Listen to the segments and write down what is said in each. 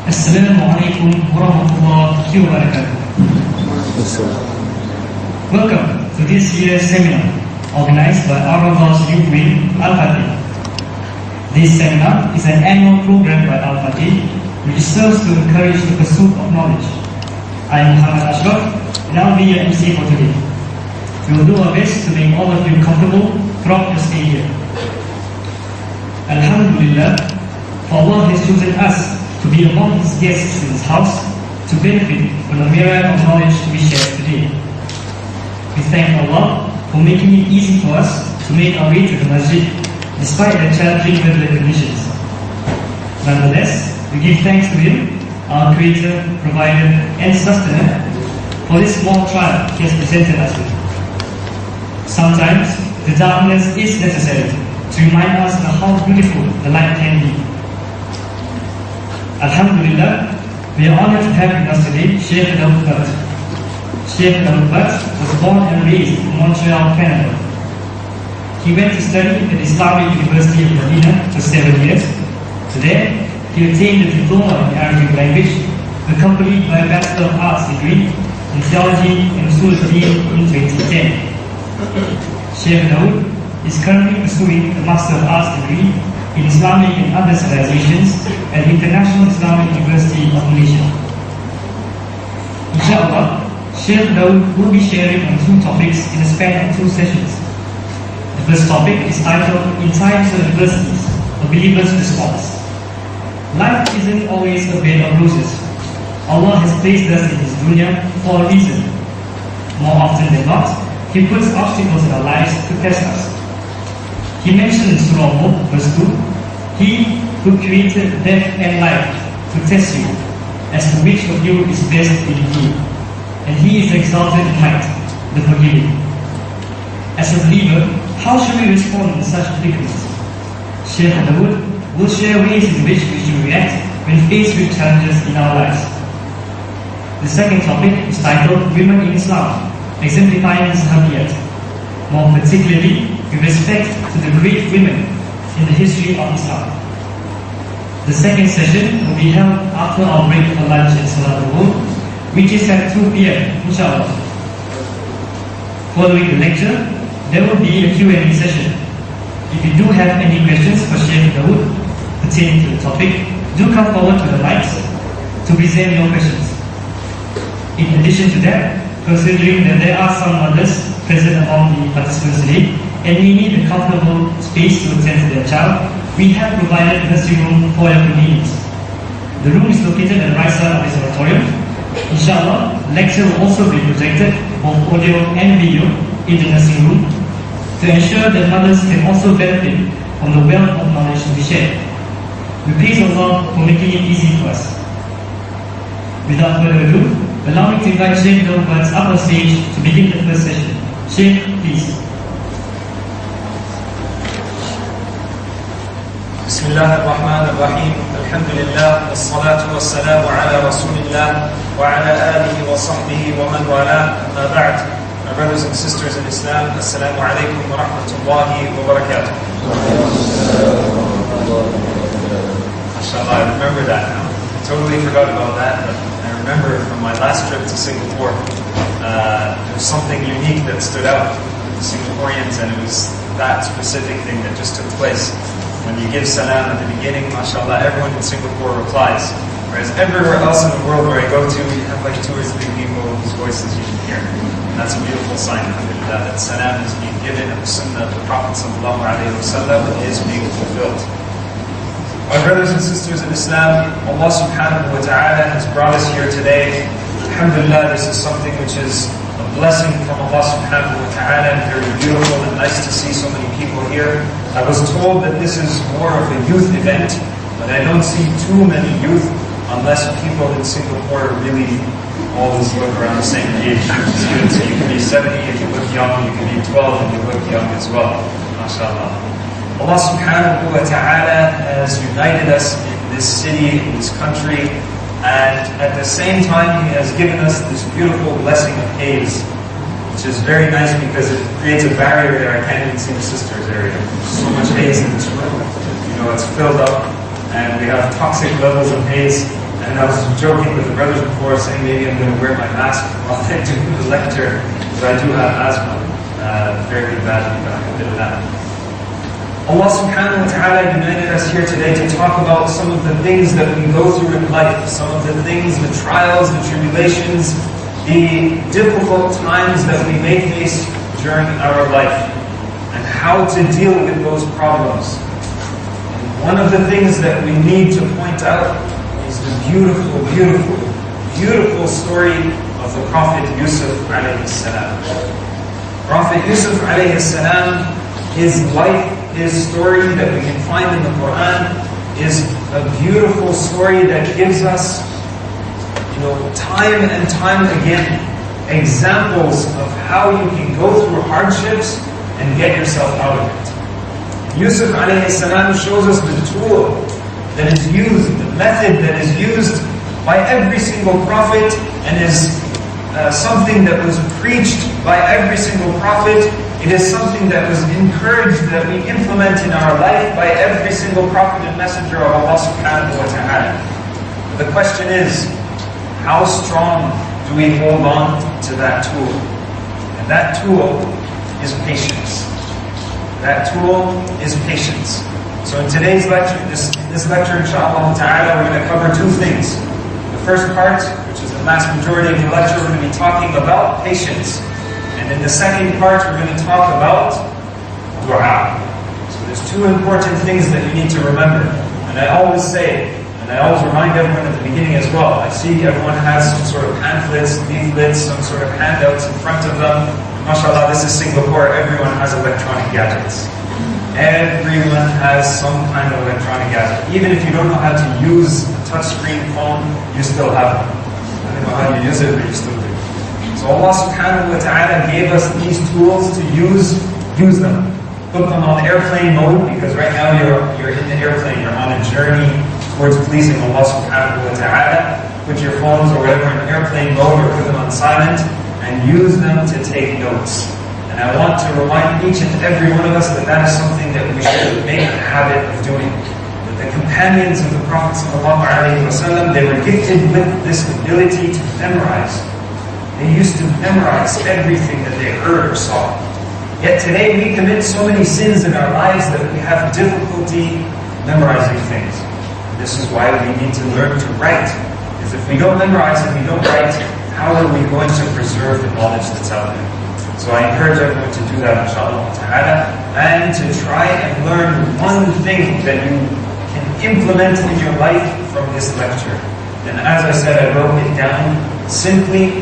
Assalamu alaikum wa rahmatullahi wa barakatuh. Welcome to this year's seminar organized by Al-Ghaz Youth Wing Al-Fatih. This seminar is an annual program by Al-Fatih which serves to encourage the pursuit of knowledge. I am Muhammad Ashraf and I will be your MC for today. We will do our best to make all of you comfortable throughout your stay here. Alhamdulillah, for Allah has chosen us to be among His guests in His house to benefit from the myriad of knowledge to be shared today. We thank Allah for making it easy for us to make our way to the masjid despite the challenging weather conditions. Nonetheless, we give thanks to Him, our Creator, Provider and Sustainer, for this small trial He has presented us with. Sometimes the darkness is necessary to remind us of how beautiful the light can be. Alhamdulillah, we are honored to have with us today Sheikh Lecutre. Sheikh Lecutre was born and raised in Montreal, Canada. He went to study at the Islamic University of Medina for 7 years. There, he obtained a diploma in Arabic language, accompanied by a Bachelor of Arts degree in Theology and Usul Fiqh in 2010. Sheikh Dawood is currently pursuing a Master of Arts degree in Islamic and other civilizations at the International Islamic University of Malaysia. Inshallah, Sheikh Dawood will be sharing on 2 topics in a span of 2 sessions. The first topic is titled, In Times of Adversities, a Believer's Response. Life isn't always a bed of roses. Allah has placed us in His dunya for a reason. More often than not, He puts obstacles in our lives to test us. He mentioned in Surah Hud, verse 2, He who created death and life to test you, as to which of you is best in deed. And He is exalted in height, the forgiving. As a believer, how should we respond in such predicaments? Sheikh Dawood will share ways in which we should react when faced with challenges in our lives. The second topic is titled, Women in Islam, exemplifying the Sahabiyat, more particularly with respect to the great women in the history of Islam. The second session will be held after our break for lunch and Salat al-Dhuhr, which is at 2 p.m. inshallah. Following the lecture, there will be a Q&A session. If you do have any questions for Sheikh Dawood pertaining to the topic, do come forward to the mics to present your questions. In addition to that, considering that there are some mothers present among the participants today, and may need a comfortable space to attend to their child, we have provided a nursing room for your convenience. The room is located at the right side of this auditorium. Inshallah, the lecture will also be projected, both audio and video, in the nursing room, to ensure that mothers can also benefit from the wealth of knowledge to be shared. We praise Allah for making it easy for us. Without further ado, allow me to invite Sheikh Dawood up on stage to begin the first session. Sheikh, please. بسم الله الرحمن الرحيم الحمد لله والصلاة والسلام على رسول الله وعلى آله وصحبه ومن والاه أما بعد. My brothers and sisters in Islam, Assalamu alaikum wa rahmatullahi wa barakatuh. MashaAllah, I remember that now. I totally forgot about that, but I remember from my last trip to Singapore, there was something unique that stood out to the Singaporeans, and it was that specific thing that just took place. When you give salam at the beginning, mashallah, everyone in Singapore replies. Whereas everywhere else in the world where I go to, you have like 2 or 3 people whose voices you can hear. And that's a beautiful sign, alhamdulillah, that salam is being given and the sunnah of the Prophet sallallahu alayhi wa sallam is being fulfilled. My brothers and sisters in Islam, Allah subhanahu wa ta'ala has brought us here today. Alhamdulillah, this is something which is a blessing from Allah subhanahu wa ta'ala, and very beautiful and nice to see so many people here. I was told that this is more of a youth event, but I don't see too many youth unless people in Singapore really always look around the same age. So you can be 70 if you look young, you can be 12 if you look young as well. MashaAllah. Allah subhanahu wa ta'ala has united us in this city, in this country, and at the same time He has given us this beautiful blessing of haze, which is very nice because it creates a barrier there. I can't even see the sisters area. There's so much haze in this room. You know, it's filled up, and we have toxic levels of haze, And I was joking with the brothers before, saying maybe I'm going to wear my mask while I do the lecture, because I do have asthma, very badly, but I have a bit of that. Allah subhanahu wa ta'ala united us here today to talk about some of the things that we go through in life, some of the things, the trials, the tribulations, the difficult times that we may face during our life, and how to deal with those problems. And one of the things that we need to point out is the beautiful, beautiful, beautiful story of the Prophet Yusuf alayhi salam. Prophet Yusuf alayhi salam, his life, his story that we can find in the Quran is a beautiful story that gives us, time and time again, examples of how you can go through hardships and get yourself out of it. Yusuf alayhi salam shows us the tool that is used, the method that is used by every single prophet, and is something that was preached by every single prophet. It is something that was encouraged that we implement in our life by every single prophet and messenger of Allah subhanahu wa ta'ala. The question is, how strong do we hold on to that tool? And that tool is patience. That tool is patience. So in today's lecture, this lecture, inshallah ta'ala, we're going to cover two things. The first part, which is the vast majority of the lecture, we're going to be talking about patience. And in the second part, we're going to talk about dua. So there's two important things that you need to remember. And I always say, and I always remind everyone at the beginning as well, I see everyone has some sort of pamphlets, leaflets, some sort of handouts in front of them. MashaAllah, this is Singapore, everyone has electronic gadgets. Everyone has some kind of electronic gadget. Even if you don't know how to use a touchscreen phone, you still have one. I don't know how you use it, but you still do. So Allah subhanahu wa ta'ala gave us these tools to use them. Put them on airplane mode, because right now you're in the airplane, you're on a journey towards pleasing Allah subhanahu wa ta'ala. Put your phones or whatever in airplane mode, or put them on silent, and use them to take notes. And I want to remind each and every one of us that that is something that we should make a habit of doing. That the companions of the Prophet sallallahu alaihi wasallam, they were gifted with this ability to memorize. They used to memorize everything that they heard or saw. Yet today we commit so many sins in our lives that we have difficulty memorizing things. And this is why we need to learn to write. Because if we don't memorize and we don't write, how are we going to preserve the knowledge that's out there? So I encourage everyone to do that, inshallah ta'ala, and to try and learn one thing that you can implement in your life from this lecture. And as I said, I wrote it down simply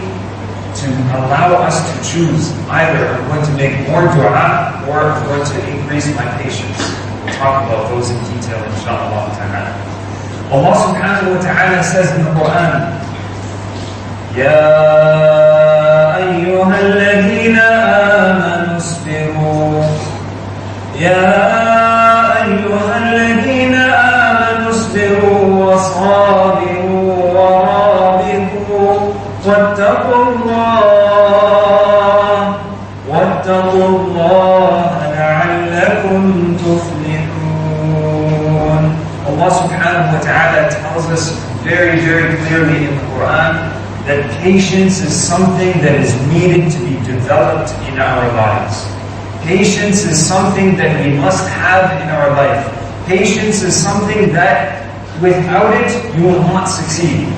to allow us to choose. Either I'm going to make more dua, or I'm going to increase my patience. We'll talk about those in detail, inshallah ta'ala. Allah subhanahu wa ta'ala says in the Quran, Ya ayyuha alladhina amanu isbiru. Ya ayyuha alladhina amanu isbiru wa sabiru wa rabitu wattaqu واتقوا الله لعلكم تفلحون. Allah subhanahu wa ta'ala tells us very, very clearly in the Quran that patience is something that is needed to be developed in our lives. Patience is something that we must have in our life. Patience is something that without it you will not succeed.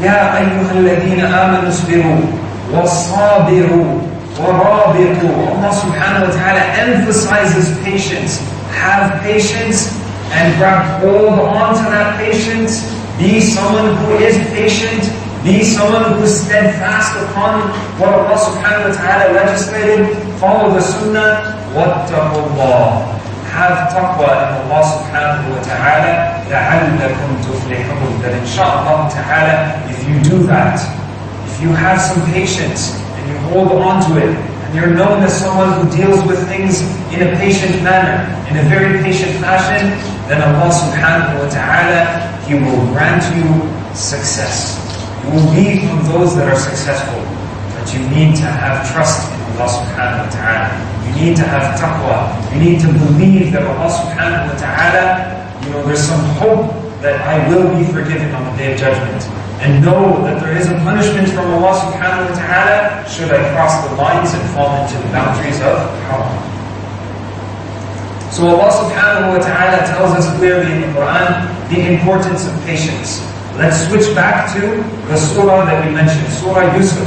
Ya ayyuha alladhina amanu isbiru wasabiru. Allah subhanahu wa ta'ala emphasizes patience. Have patience and grab hold on to that patience. Be someone who is patient. Be someone who is steadfast upon what Allah subhanahu wa ta'ala legislated. Follow the sunnah. وَاتَّقُوا اللَّهِ. Have taqwa in Allah subhanahu wa ta'ala. لَعَلَّكُمْ تُفْلِحُونَ. That inshaAllah ta'ala, if you do that, if you have some patience, and you hold on to it, and you're known as someone who deals with things in a patient manner, in a very patient fashion, then Allah subhanahu wa ta'ala, He will grant you success. You will be from those that are successful. But you need to have trust in Allah subhanahu wa ta'ala. You need to have taqwa. You need to believe that Allah subhanahu wa ta'ala, there's some hope that I will be forgiven on the Day of Judgment. And know that there is a punishment from Allah subhanahu wa ta'ala should I cross the lines and fall into the boundaries of haram. So Allah subhanahu wa ta'ala tells us clearly in the Quran the importance of patience. Let's switch back to the surah that we mentioned, Surah Yusuf,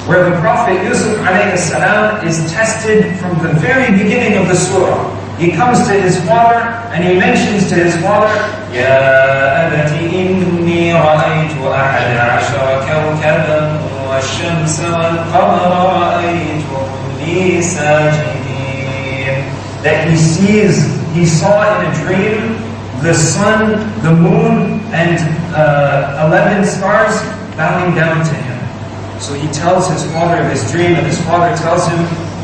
where the Prophet Yusuf alayhi salam is tested from the very beginning of the surah. He comes to his father and he mentions to his father, Ya abati inni ra'aytu ahada ashara kawkaban wash-shamsa wal-qamara ra'aytuhum li sajidin. That he saw in a dream the sun, the moon, and 11 stars bowing down to him. So he tells his father of his dream, and his father tells him,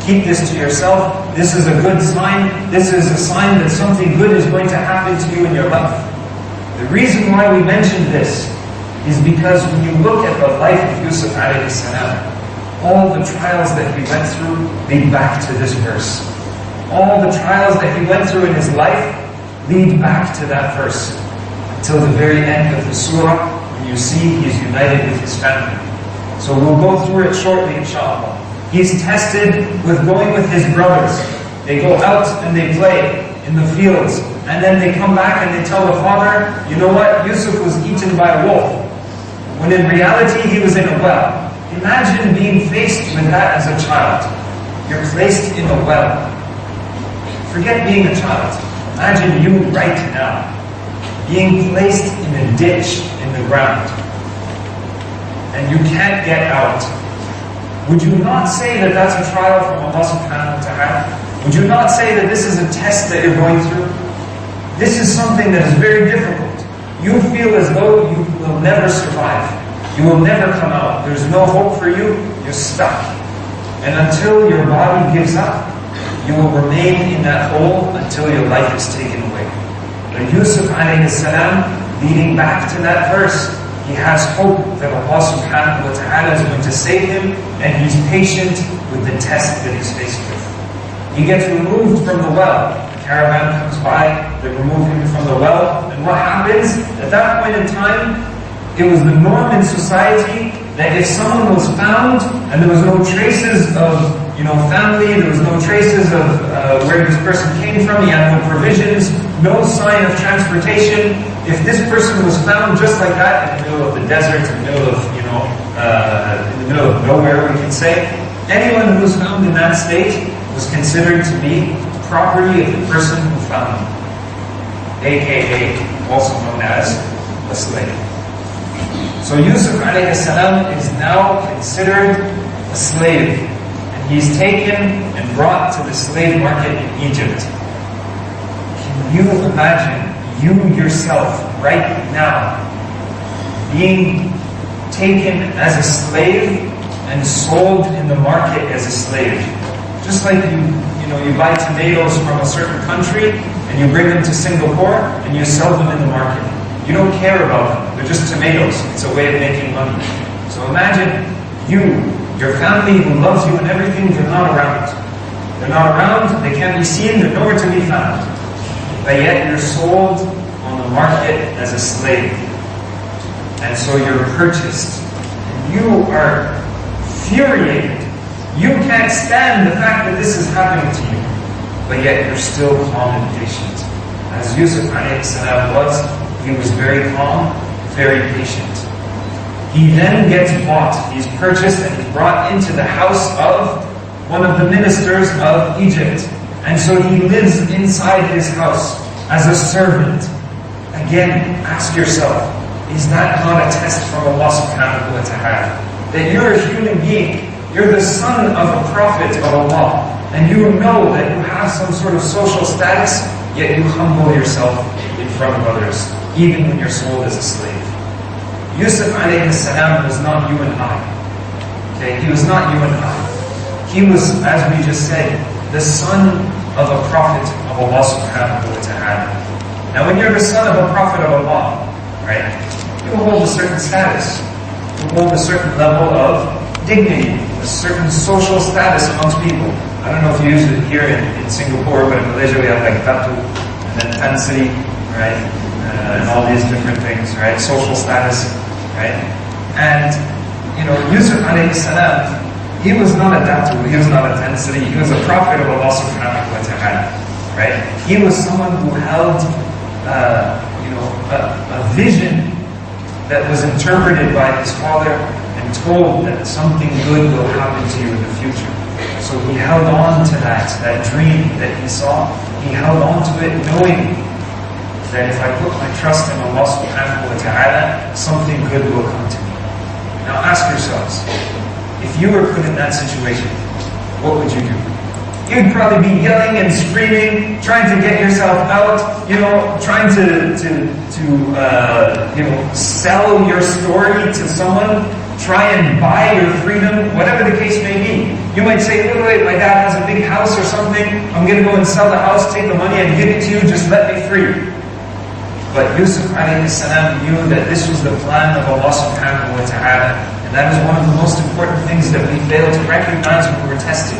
keep this to yourself. This is a good sign. This is a sign that something good is going to happen to you in your life. The reason why we mention this is because when you look at the life of Yusuf alayhi salam, all the trials that he went through lead back to this verse. All the trials that he went through in his life lead back to that verse. Until the very end of the surah, when you see he's united with his family. So we'll go through it shortly, inshallah. He's tested with going with his brothers. They go out and they play in the fields. And then they come back and they tell the father, you know what, Yusuf was eaten by a wolf. When in reality he was in a well. Imagine being faced with that as a child. You're placed in a well. Forget being a child. Imagine you right now being placed in a ditch in the ground. And you can't get out. Would you not say that that's a trial from Allah subhanahu wa ta'ala? Would you not say that this is a test that you're going through? This is something that is very difficult. You feel as though you will never survive. You will never come out. There's no hope for you. You're stuck. And until your body gives up, you will remain in that hole until your life is taken away. But Yusuf alayhi salam, leading back to that verse, he has hope that Allah subhanahu wa ta'ala is going to save him, and he's patient with the test that he's faced with. He gets removed from the well. The caravan comes by, they remove him from the well, and what happens? At that point in time, it was the norm in society that if someone was found and there was no traces of family, there was no traces of where this person came from, he had no provisions, no sign of transportation. If this person was found just like that in the middle of the desert, in the middle of, in the middle of nowhere, we can say, anyone who was found in that state was considered to be property of the person who found him, aka also known as a slave. So Yusuf alayhi salam is now considered a slave. And he's taken and brought to the slave market in Egypt. Can you imagine you yourself right now being taken as a slave and sold in the market as a slave? Just like you buy tomatoes from a certain country and you bring them to Singapore and you sell them in the market. You don't care about them. They're just tomatoes. It's a way of making money. So imagine your family who loves you and everything, they're not around. They're not around, they can't be seen, they're nowhere to be found. But yet you're sold on the market as a slave. And so you're purchased. And you are infuriated. You can't stand the fact that this is happening to you. But yet you're still calm and patient. As Yusuf alayhi salam was, he was very calm, very patient. He then gets bought. He's purchased and he's brought into the house of one of the ministers of Egypt. And so he lives inside his house as a servant. Again, ask yourself, is that not a test from Allah subhanahu wa ta'ala? That you're a human being, you're the son of a prophet of Allah, and you know that you have some sort of social status, yet you humble yourself in front of others, even when you're sold as a slave. Yusuf alayhi salam was not you and I. Okay, he was not you and I. He was, as we just said, the son of a prophet of Allah subhanahu wa ta'ala. Now when you're the son of a prophet of Allah, right, you hold a certain status. You hold a certain level of dignity, a certain social status amongst people. I don't know if you use it here in Singapore, but in Malaysia we have like Batu and then Tan Sri, right? and all these different things, right? Social status, right? And, Yusuf alayhi salam, he was not a datu, he was not a tansiri, he was a prophet of Allah subhanahu wa ta'ala, right? He was someone who held, a vision that was interpreted by his father and told that something good will happen to you in the future. So he held on to that dream that he saw. He held on to it knowing that if I put my trust in Allah subhanahu wa ta'ala, something good will come to me. Now ask yourselves, if you were put in that situation, what would you do? You'd probably be yelling and screaming, trying to get yourself out, trying to sell your story to someone, try and buy your freedom, whatever the case may be. You might say, wait, my dad has a big house or something, I'm going to go and sell the house, take the money and give it to you, just let me free. But Yusuf alayhi salam knew that this was the plan of Allah subhanahu wa ta'ala. And that is one of the most important things that we fail to recognize when we're tested.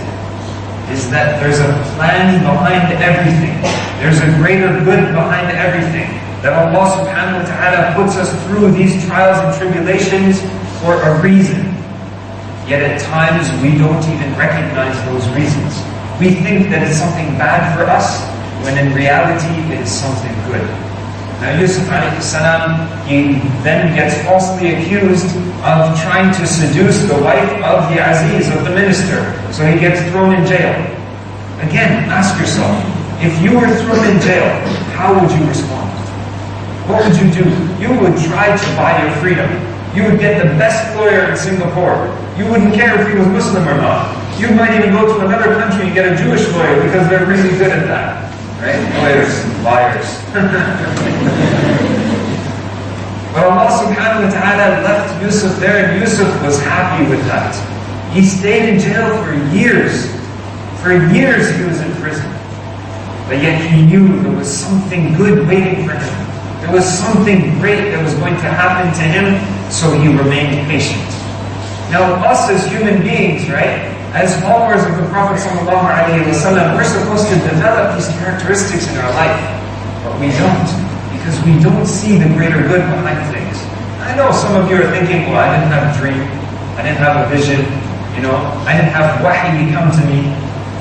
Is that there's a plan behind everything. There's a greater good behind everything. That Allah subhanahu wa ta'ala puts us through these trials and tribulations for a reason. Yet at times we don't even recognize those reasons. We think that it's something bad for us, when in reality it is something good. Now Yusuf alayhi salam, he then gets falsely accused of trying to seduce the wife of the Aziz, of the minister. So he gets thrown in jail. Again, ask yourself, if you were thrown in jail, how would you respond? What would you do? You would try to buy your freedom. You would get the best lawyer in Singapore. You wouldn't care if he was Muslim or not. You might even go to another country and get a Jewish lawyer because they're really good at that. Right? Lawyers, liars. But Allah subhanahu wa ta'ala left Yusuf there, and Yusuf was happy with that. He stayed in jail for years. For years he was in prison. But yet he knew there was something good waiting for him. There was something great that was going to happen to him, so he remained patient. Now us as human beings, right? As followers of the Prophet ﷺ, we're supposed to develop these characteristics in our life. But we don't, because we don't see the greater good behind things. I know some of you are thinking, well, I didn't have a dream, I didn't have a vision, I didn't have wahi come to me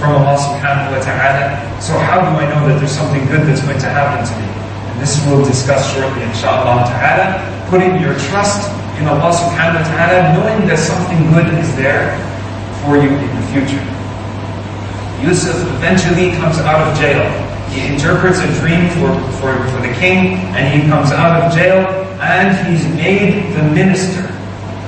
from Allah subhanahu wa ta'ala. So how do I know that there's something good that's going to happen to me? And this we'll discuss shortly, inshaAllah ta'ala. Putting your trust in Allah subhanahu wa ta'ala, knowing that something good is there for you in the future. Yusuf eventually comes out of jail. He interprets a dream for the king, and he comes out of jail, and he's made the minister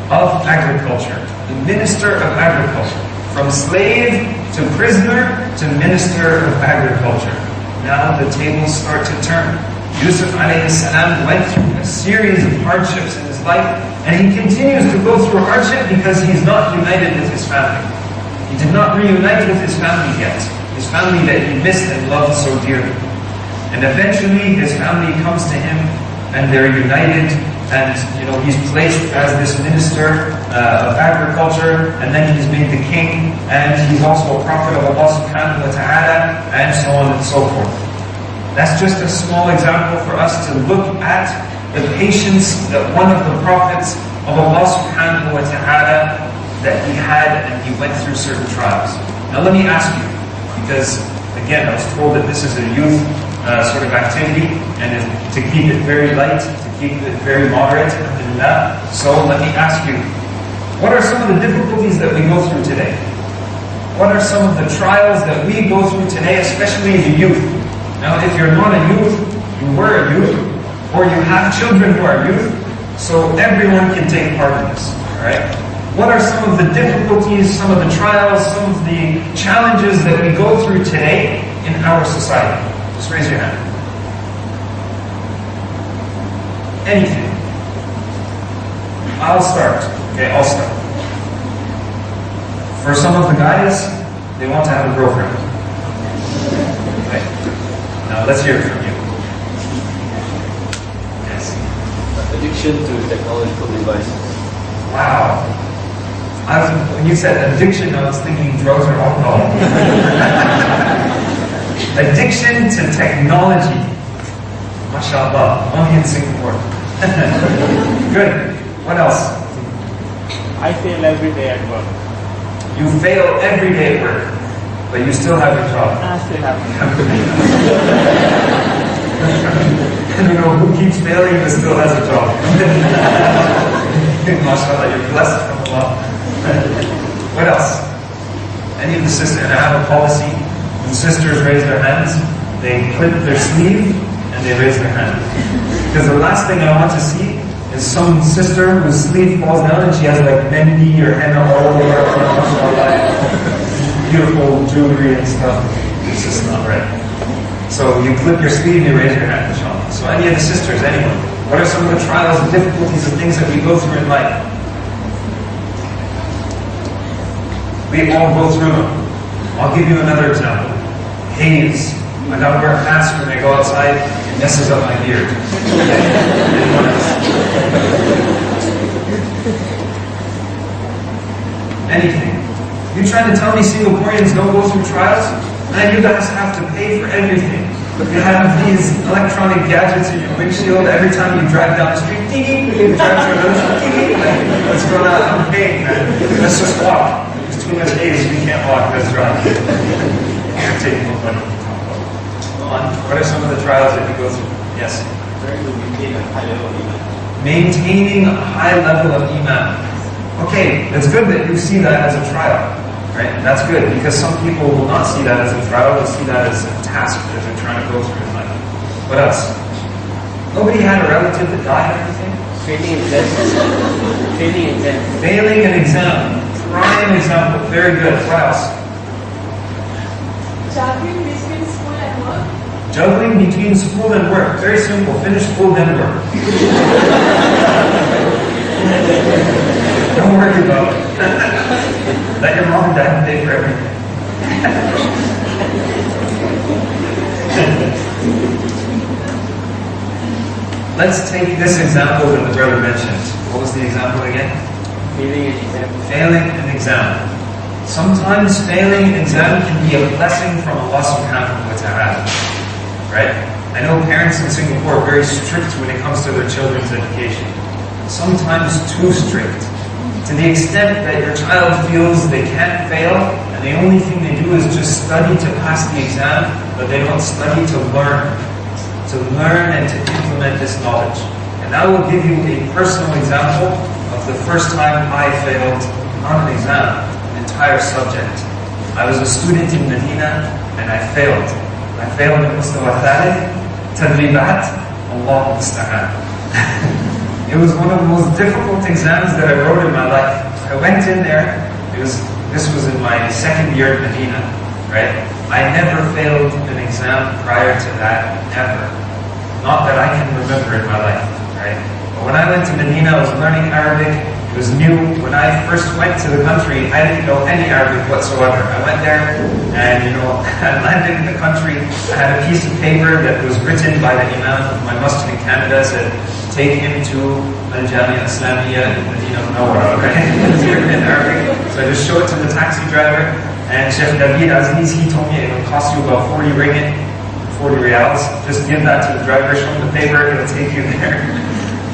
of agriculture. The minister of agriculture. From slave to prisoner to minister of agriculture. Now the tables start to turn. Yusuf alayhi salam went through a series of hardships in his life, and he continues to go through hardship because he's not united with his family. He did not reunite with his family yet. His family that he missed and loved so dearly. And eventually his family comes to him and they're united, and he's placed as this minister of agriculture, and then he's made the king, and he's also a prophet of Allah subhanahu wa ta'ala, and so on and so forth. That's just a small example for us to look at the patience that one of the prophets of Allah subhanahu wa ta'ala that he had, and he went through certain trials. Now let me ask you, because again I was told that this is a youth sort of activity, and to keep it very light, to keep it very moderate, so let me ask you, what are some of the difficulties that we go through today? What are some of the trials that we go through today, especially the youth? Now if you're not a youth, you were a youth, or you have children who are youth, so everyone can take part in this, alright? What are some of the difficulties, some of the trials, some of the challenges that we go through today in our society? Just raise your hand. Anything. I'll start. Okay, I'll start. For some of the guys, they want to have a girlfriend. Okay. Now let's hear it from you. Yes. Addiction to technological devices. Wow. When you said addiction, I was thinking drugs or alcohol. Addiction to technology. MashaAllah, only in Singapore. Good. What else? I fail every day at work. You fail every day at work, but you still have your job. I still have And you know who keeps failing but still has a job. MashaAllah, you're blessed from Allah. What else? Any of the sisters, and I have a policy, when sisters raise their hands, they clip their sleeve and they raise their hand. Because the last thing I want to see is some sister whose sleeve falls down and she has like mendi or henna all over her, mashallah, beautiful jewelry and stuff. It's just not right. So you clip your sleeve and you raise your hand, inshallah. So any of the sisters, anyone, what are some of the trials and difficulties and things that we go through in life? We all go through them. I'll give you another example. Haze. I gotta wear a mask when I go outside. It messes up my beard. Anyone else? Anything. You trying to tell me Singaporeans don't go through trials? Man, you guys have to pay for everything. You have these electronic gadgets in your windshield every time you drive down the street. Ding, you drive through another street. What's going on? I'm paying, man. Let's just walk. There's too much haze. We can't walk. Let's drive. You're taking more money. What are some of the trials that you go through? Yes? Trying to maintain a high level of iman. Maintaining a high level of iman. Okay, it's good that you see that as a trial, right? That's good, because some people will not see that as a trial, they'll see that as a task that they're trying to go through in life. What else? Nobody had a relative that died or anything? failing exam. Failing exam. Failing an exam. Prime example. Very good. What else? Juggling between school and work. Juggling between school and work. Very simple. Finish school, then work. Don't worry about it. Let your mom and dad pay for everything. Let's take this example that the brother mentioned. What was the example again? Failing an exam. Failing an exam. Sometimes failing an exam can be a blessing from Allah subhanahu wa ta'ala. Right? I know parents in Singapore are very strict when it comes to their children's education. Sometimes too strict. To the extent that your child feels they can't fail, and the only thing they do is just study to pass the exam, but they don't study to learn. To learn and to implement this knowledge. And I will give you a personal example of the first time I failed, not an exam, an entire subject. I was a student in Medina, and I failed. I failed in Mustawa Thalith, Tadribat, Allah Musta'an. It was one of the most difficult exams that I wrote in my life. I went in there, this was in my second year at Medina, right? I never failed an exam prior to that, ever. Not that I can remember in my life, right? But when I went to Medina, I was learning Arabic. It was new. When I first went to the country, I didn't know any Arabic whatsoever. I went there and, I landed in the country. I had a piece of paper that was written by the Imam of my masjid in Canada, said, take him to Al-Jamia Islamiyya in Medina Munawwara, right? It was written in Arabic. So I just showed it to the taxi driver, and Sheikh David Aziz, he told me it would cost you about 40 ringgit, 40 reals. Just give that to the driver, show him the paper, it'll take you there.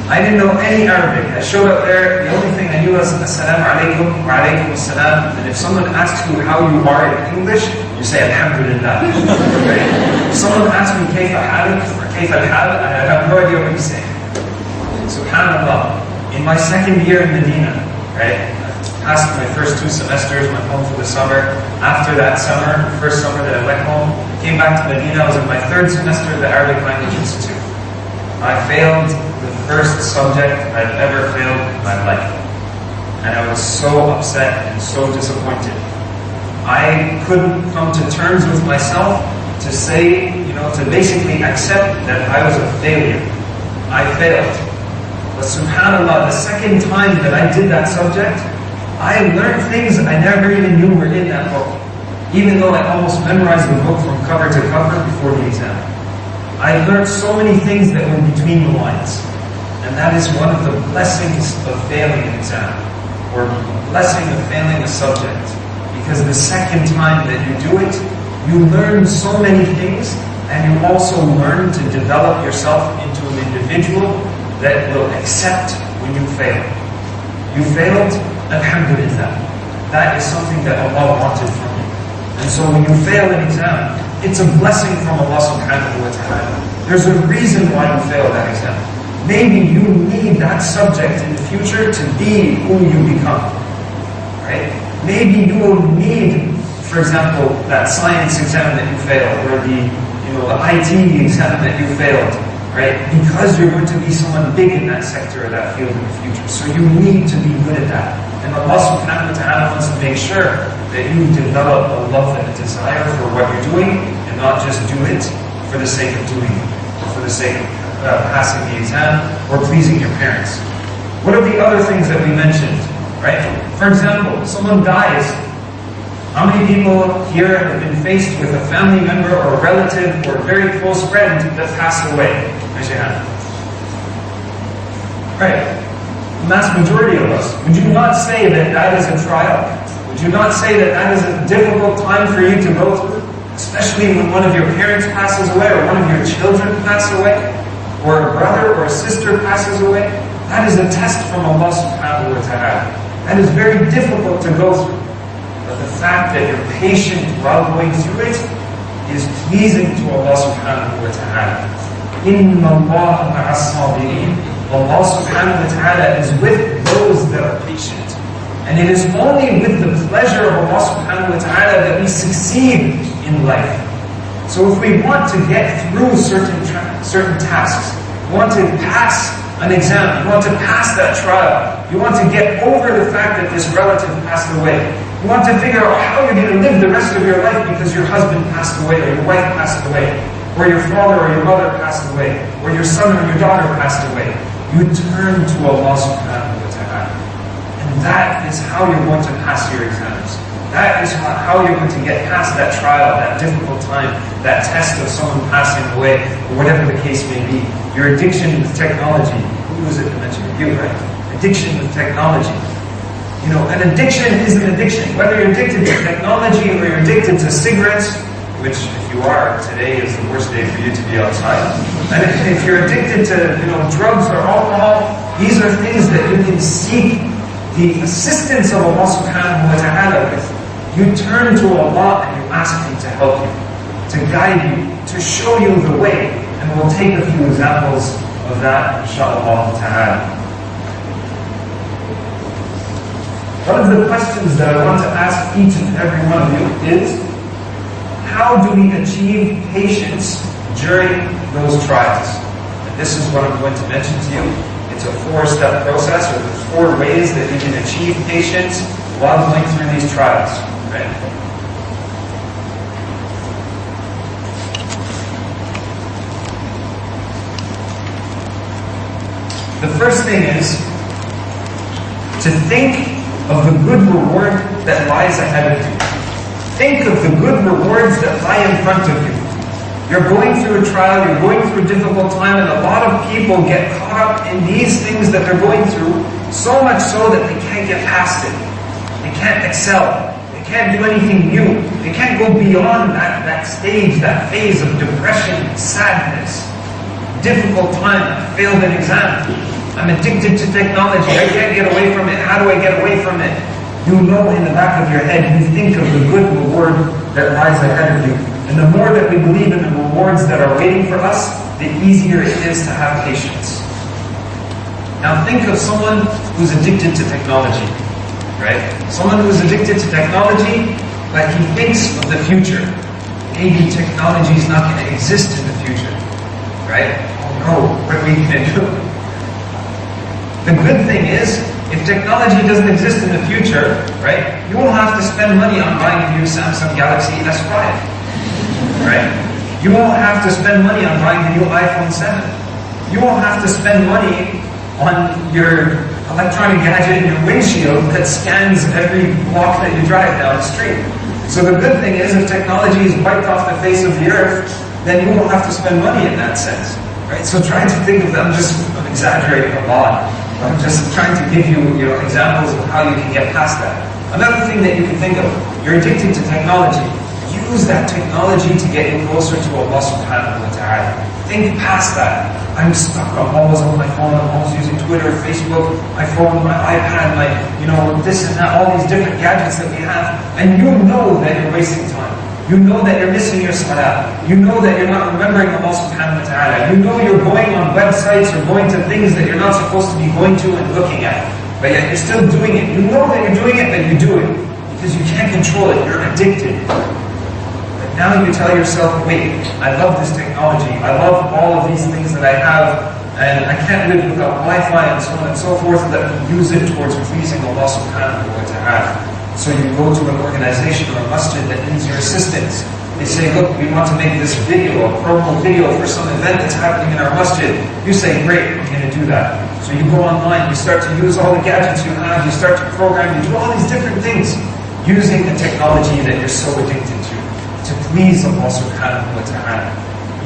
I didn't know any Arabic. I showed up there, the only thing I knew was Assalamu alaikum, wa alaikum assalam. And if someone asks you how you are in English, you say Alhamdulillah. Right? If someone asks me Kayfa halak or Kayfa al-hal, I have no idea what he's saying. SubhanAllah. In my second year in Medina, right? I passed my first 2 semesters, went home for the summer. After that summer, the first summer that I went home, came back to Medina, I was in my 3rd semester of the Arabic Language Institute. I failed the first subject I've ever failed in my life. And I was so upset and so disappointed. I couldn't come to terms with myself to say, to basically accept that I was a failure. I failed. But subhanAllah, the second time that I did that subject, I learned things I never even knew were in that book. Even though I almost memorized the book from cover to cover before the exam. I learned so many things that were between the lines. And that is one of the blessings of failing an exam. Or blessing of failing a subject. Because the second time that you do it, you learn so many things And you also learn to develop yourself into an individual that will accept when you fail. You failed, alhamdulillah. That is something that Allah wanted from you. And so when you fail an exam, it's a blessing from Allah subhanahu wa ta'ala. There's a reason why you failed that exam. Maybe you need that subject in the future to be who you become. Right? Maybe you will need, for example, that science exam that you failed, or the IT exam that you failed, right? Because you're going to be someone big in that sector or that field in the future. So you need to be good at that. And Allah subhanahu wa ta'ala wants to make sure that you develop a love and a desire for what you're doing, and not just do it for the sake of doing it, or for the sake of passing the exam, or pleasing your parents. What are the other things that we mentioned, right? For example, someone dies. How many people here have been faced with a family member or a relative or a very close friend that passed away? Raise your hand. Right. The vast majority of us. Would you not say that that is a trial? Would you not say that that is a difficult time for you to go through? Especially when one of your parents passes away, or one of your children passes away, or a brother or a sister passes away. That is a test from Allah subhanahu wa ta'ala. That is very difficult to go through. But the fact that you're patient while going through it is pleasing to Allah subhanahu wa ta'ala. Inna Allah ma'as sabirin. Allah subhanahu wa ta'ala is with those that are patient. And it is only with the pleasure of Allah subhanahu wa ta'ala that we succeed in life. So if we want to get through certain tasks, we want to pass an exam, you want to pass that trial, you want to get over the fact that this relative passed away, you want to figure out how you're going to live the rest of your life because your husband passed away, or your wife passed away, or your father or your mother passed away, or your son or your daughter passed away. You turn to Allah subhanahu wa ta'ala. And that is how you're going to pass your exams. That is how you're going to get past that trial, that difficult time, that test of someone passing away, or whatever the case may be. Your addiction with technology. Who was it that mentioned it? You, right? Addiction with technology. An addiction is an addiction. Whether you're addicted to technology or you're addicted to cigarettes, which if you are, today is the worst day for you to be outside. And if you're addicted to drugs or alcohol, these are things that you can seek the assistance of Allah subhanahu wa ta'ala with. You turn to Allah and you ask Him to help you, to guide you, to show you the way. And we'll take a few examples of that, inshaAllah ta'ala. One of the questions that I want to ask each and every one of you is, how do we achieve patience during those trials? And this is what I'm going to mention to you. It's a 4-step process, or the 4 ways that you can achieve patience while going through these trials. Right? The first thing is to think of the good reward that lies ahead of you. Think of the good rewards that lie in front of you. You're going through a trial, you're going through a difficult time, and a lot of people get caught up in these things that they're going through, so much so that they can't get past it. They can't excel. They can't do anything new. They can't go beyond that stage, that phase of depression, sadness, difficult time. I failed an exam. I'm addicted to technology. I can't get away from it. How do I get away from it? You know in the back of your head, you think of the good reward that lies ahead of you. And the more that we believe in the rewards that are waiting for us, the easier it is to have patience. Now think of someone who's addicted to technology, right? Someone who's addicted to technology, but he thinks of the future. Maybe technology is not going to exist in the future, right? Oh no, what are we going to do? The good thing is, if technology doesn't exist in the future, right, you won't have to spend money on buying a new Samsung Galaxy S5, right? You won't have to spend money on buying a new iPhone 7. You won't have to spend money on your electronic gadget in your windshield that scans every block that you drive down the street. So the good thing is, if technology is wiped off the face of the earth, then you won't have to spend money in that sense, right? So try to think of them, I'm exaggerating a lot. I'm just trying to give you examples of how you can get past that. Another thing that you can think of, you're addicted to technology. use that technology to get you closer to Allah subhanahu wa ta'ala. Think past that. I'm stuck, I'm always on my phone, I'm always using Twitter, Facebook, my phone, my iPad, my, this and that, all these different gadgets that we have. And you know that you're wasting time. You know that you're missing your salah. You know that you're not remembering Allah subhanahu wa ta'ala. You know you're going on websites or going to things that you're not supposed to be going to and looking at. But yet you're still doing it. You know that you're doing it, but you do it. Because you can't control it. You're addicted. But now you tell yourself, wait, I love this technology. I love all of these things that I have. And I can't live without Wi-Fi and so on and so forth. Let me use it towards pleasing Allah subhanahu wa ta'ala. So you go to an organization or a masjid that needs your assistance. They say, look, we want to make this video, a promo video for some event that's happening in our masjid. You say, great, I'm going to do that. So you go online, you start to use all the gadgets you have, you start to program, you do all these different things using the technology that you're so addicted to please Allah subhanahu wa ta'ala.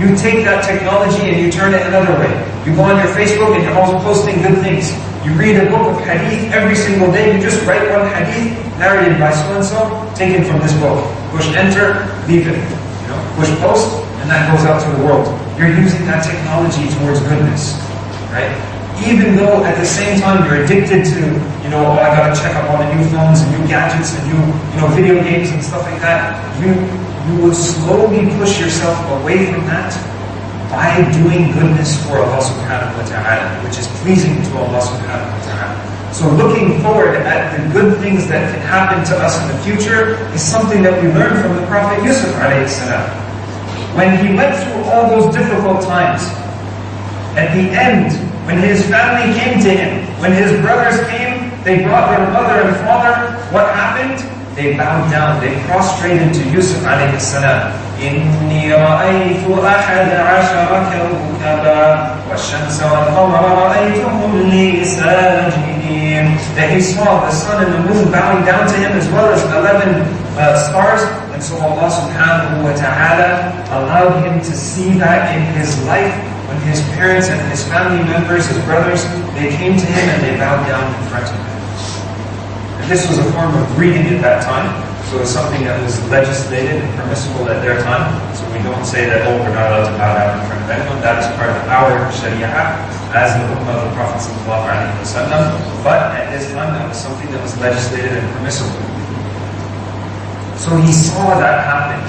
You take that technology and you turn it another way. You go on your Facebook and you're also posting good things. You read a book of hadith every single day. You just write one hadith narrated by so-and-so, taken from this book. Push enter, leave it. Push post, and that goes out to the world. You're using that technology towards goodness, right? Even though at the same time you're addicted to, I gotta check up on the new phones and new gadgets and new, video games and stuff like that. You will slowly push yourself away from that by doing goodness for Allah subhanahu wa ta'ala, which is pleasing to Allah subhanahu wa ta'ala. So looking forward at the good things that can happen to us in the future is something that we learned from the Prophet Yusuf alayhi salam. When he went through all those difficult times, at the end, when his family came to him, when his brothers came, they brought their mother and father, what happened? They bowed down, they prostrated to Yusuf alayhi salam. إِنِّي رَأَيْتُ أَحَدَ عَشَرَ كَوْكَبًا وَالشَّمْسَ وَالْقَمَرَ رَأَيْتُهُمْ لِي سَاجِدِينَ. That he saw the sun and the moon bowing down to him as well as 11 stars. And so Allah subhanahu wa ta'ala allowed him to see that in his life when his parents and his family members, his brothers, they came to him and they bowed down in front of him. And this was a form of greeting at that time. So it was something that was legislated and permissible at their time. So we don't say that, we're not allowed to bow down in front of anyone. That is part of our sharia as the ummah of the Prophet ﷺ. But at this time, that was something that was legislated and permissible. So he saw that happen.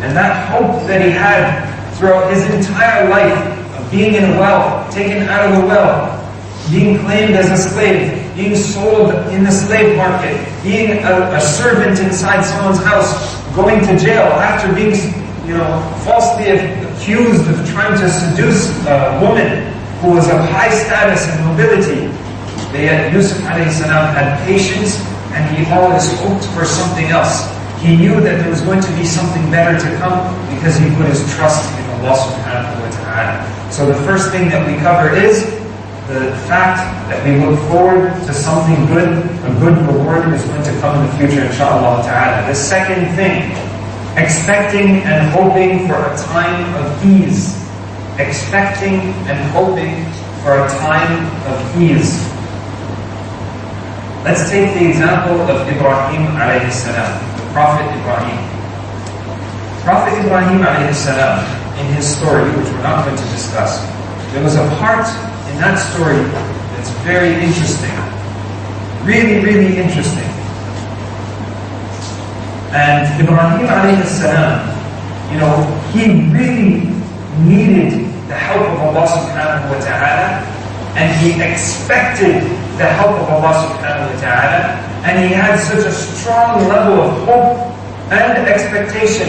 And that hope that he had throughout his entire life of being in a well, taken out of the well, being claimed as a slave, being sold in the slave market, being a servant inside someone's house, going to jail after being, falsely accused of trying to seduce a woman who was of high status and nobility. Yet Yusuf alayhi salam had patience and he always hoped for something else. He knew that there was going to be something better to come because he put his trust in Allah subhanahu wa ta'ala. So the first thing that we cover is the fact that we look forward to something good, a good reward is going to come in the future, inshaAllah ta'ala. The second thing, expecting and hoping for a time of ease. Expecting and hoping for a time of ease. Let's take the example of Ibrahim alayhi salam, the Prophet Ibrahim. Prophet Ibrahim alayhi salam, in his story, which we're not going to discuss, there was a part in that story that's very interesting. Really, really interesting. And Ibrahim alayhi salam, he really needed the help of Allah subhanahu wa ta'ala, and he expected the help of Allah subhanahu wa ta'ala, and he had such a strong level of hope and expectation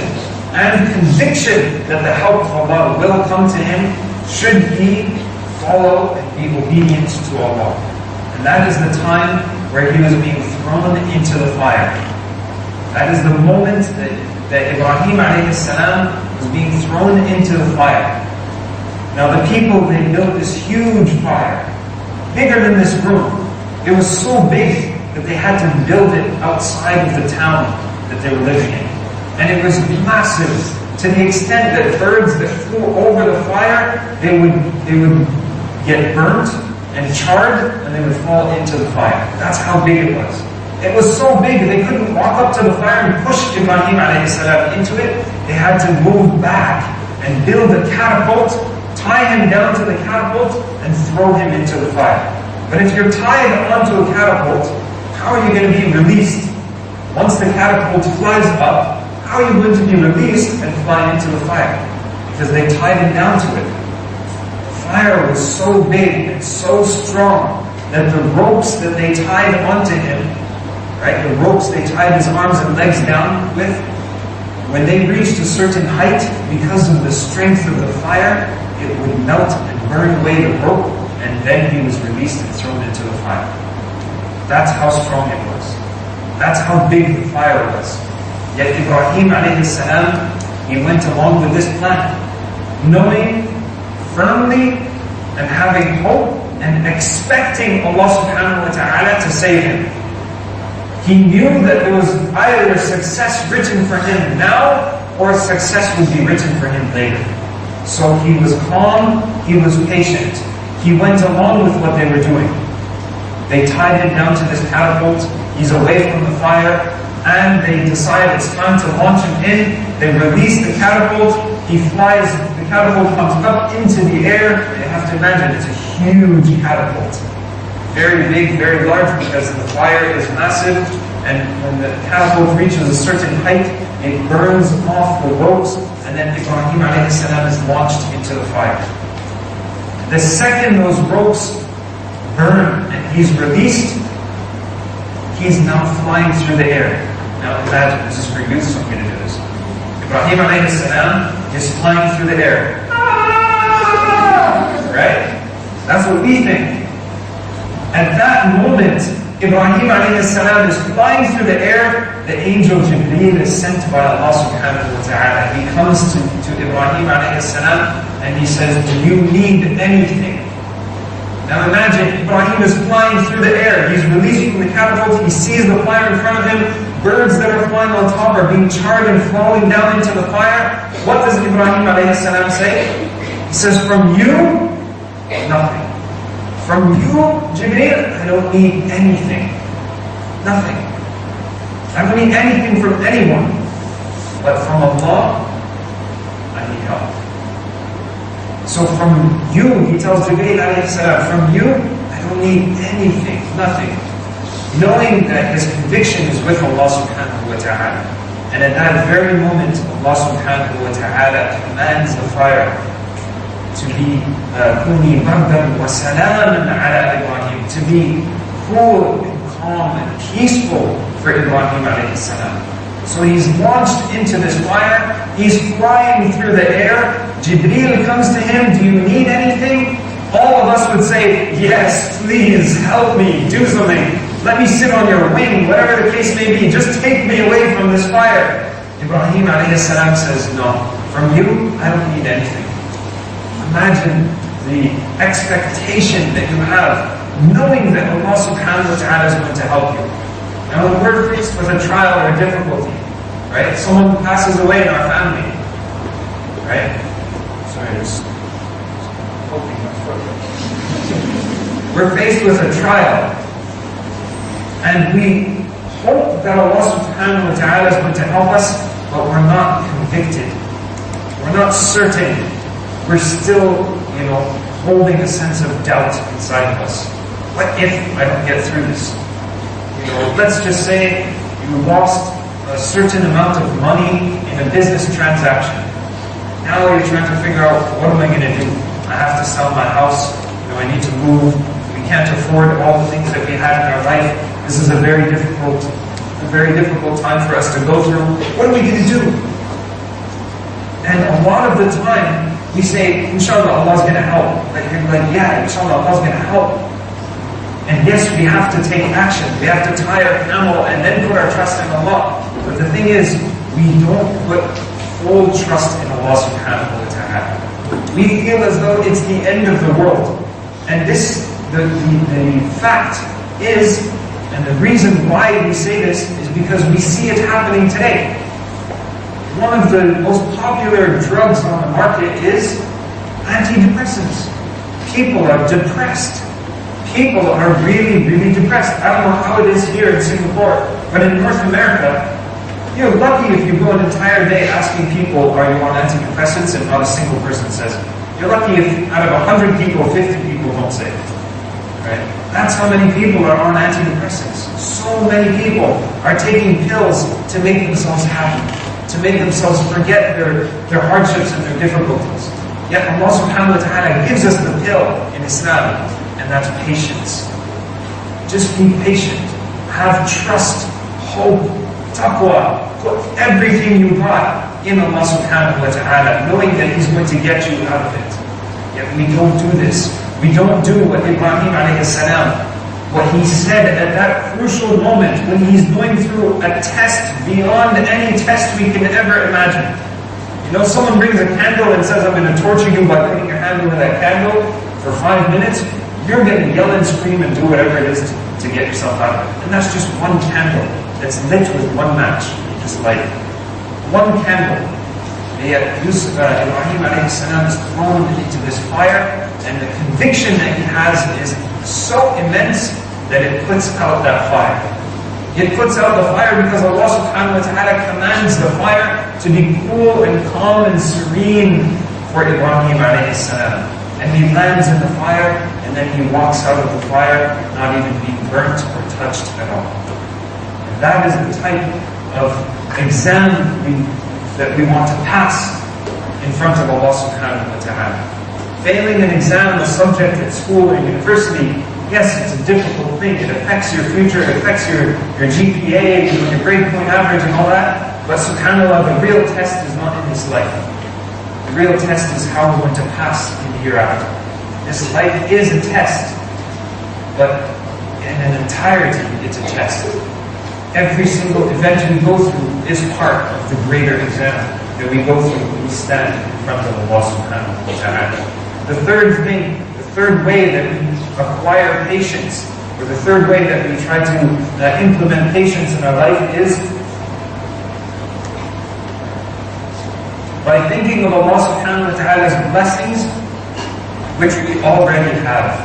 and conviction that the help of Allah will come to him should he follow and be obedient to Allah. And that is the time where he was being thrown into the fire. That is the moment that Ibrahim alayhi salam was being thrown into the fire. Now the people, they built this huge fire, bigger than this room. It was so big that they had to build it outside of the town that they were living in. And it was massive, to the extent that birds that flew over the fire, they would get burnt and charred, and they would fall into the fire. That's how big it was. It was so big, they couldn't walk up to the fire and push Ibrahim alayhi salam into it. They had to move back and build a catapult, tie him down to the catapult, and throw him into the fire. But if you're tied onto a catapult, how are you going to be released? Once the catapult flies up, how are you going to be released and fly into the fire? Because they tied him down to it. The fire was so big and so strong that the ropes that they tied onto him, right, the ropes they tied his arms and legs down with, when they reached a certain height, because of the strength of the fire, it would melt and burn away the rope, and then he was released and thrown into the fire. That's how strong it was. That's how big the fire was. Yet Ibrahim alayhi salam, he went along with this plan, knowing firmly and having hope and expecting Allah subhanahu wa ta'ala to save him. He knew that there was either success written for him now or success would be written for him later. So he was calm, he was patient. He went along with what they were doing. They tied him down to this catapult, he's away from the fire, and they decide it's time to launch him in. They release the catapult, he flies, the catapult comes up into the air. You have to imagine, it's a huge catapult. Very big, very large, because the fire is massive, and when the catapult reaches a certain height, it burns off the ropes, and then Ibrahim alayhi salam is launched into the fire. The second those ropes burn and he's released, he's now flying through the air. Now imagine, this is for you, so I'm going to do this. Ibrahim alayhi salam is flying through the air. Right? That's what we think. At that moment, Ibrahim alayhi salam is flying through the air. The angel Jibreel is sent by Allah subhanahu wa ta'ala. He comes to Ibrahim alayhi salam and he says, do you need anything? Now imagine, Ibrahim is flying through the air. He's released from the catapult. He sees the fire in front of him. Birds that are flying on top are being charred and falling down into the fire. What does Ibrahim alayhi salam say? He says, from you, nothing. From you, Jibreel, I don't need anything. Nothing. I don't need anything from anyone. But from Allah, I need help. So from you, he tells Jibreel alayhi salam, from you, I don't need anything, nothing. Knowing that his conviction is with Allah subhanahu wa ta'ala. And at that very moment, Allah subhanahu wa ta'ala commands the fire to be kuni bardan wa salaman ala Ibrahim, to be cool and calm and peaceful for Ibrahim alayhi salam. So he's launched into this fire, he's flying through the air, Jibreel comes to him, do you need anything? All of us would say, yes, please, help me, do something. Let me sit on your wing, whatever the case may be, just take me away from this fire. Ibrahim alayhi salam says, no, from you, I don't need anything. Imagine the expectation that you have, knowing that Allah subhanahu wa ta'ala is going to help you. Now when we're faced with a trial or a difficulty, right? Someone passes away in our family, right? Sorry, just opening my throat. We're faced with a trial, and we hope that Allah subhanahu wa ta'ala is going to help us, but we're not convicted. We're not certain. We're still, holding a sense of doubt inside of us. What if I don't get through this? Let's just say you lost a certain amount of money in a business transaction. Now you're trying to figure out, what am I going to do? I have to sell my house. I need to move. We can't afford all the things that we had in our life. This is a very difficult time for us to go through. What are we going to do? And a lot of the time, we say, inshallah, Allah's going to help. You're like, yeah, inshallah, Allah's going to help. And yes, we have to take action. We have to tie our camel and then put our trust in Allah. But the thing is, we don't put full trust in Allah subhanahu wa ta'ala. We feel as though it's the end of the world. And this, the fact is, and the reason why we say this is because we see it happening today. One of the most popular drugs on the market is antidepressants. People are depressed. People are really, really depressed. I don't know how it is here in Singapore, but in North America, you're lucky if you go an entire day asking people, are you on antidepressants, and not a single person says it. You're lucky if out of 100 people, 50 people don't say it. Right? That's how many people are on antidepressants. So many people are taking pills to make themselves happy, to make themselves forget their hardships and their difficulties. Yet Allah subhanahu wa ta'ala gives us the pill in Islam, and that's patience. Just be patient. Have trust, hope, taqwa. Put everything you got in Allah subhanahu wa ta'ala, knowing that He's going to get you out of it. Yet we don't do this. We don't do what Ibrahim alayhi salam, what he said at that crucial moment when he's going through a test beyond any test we can ever imagine. You know, someone brings a candle and says, I'm going to torture you by putting your hand over that candle for 5 minutes. You're going to yell and scream and do whatever it is to get yourself out of it. And that's just one candle that's lit with one match. Just like one candle. Yet Ibrahim alayhi salam is thrown into this fire, and the conviction that he has is so immense that it puts out that fire. It puts out the fire because Allah subhanahu wa ta'ala commands the fire to be cool and calm and serene for Ibrahim alayhi salam. And he lands in the fire, and then he walks out of the fire not even being burnt or touched at all. And that is the type of exam that we want to pass in front of Allah subhanahu wa ta'ala. Failing an exam, a subject at school or university, yes, it's a difficult thing. It affects your future, it affects your GPA, your grade point average and all that. But subhanAllah, the real test is not in this life. The real test is how we're going to pass in the hereafter. This life is a test, but in an entirety, it's a test. Every single event we go through is part of the greater exam that we go through when we stand in front of Allah subhanahu wa ta'ala. The third thing, the third way that we acquire patience, or the third way that we try to implement patience in our life is by thinking of Allah subhanahu wa ta'ala's blessings, which we already have.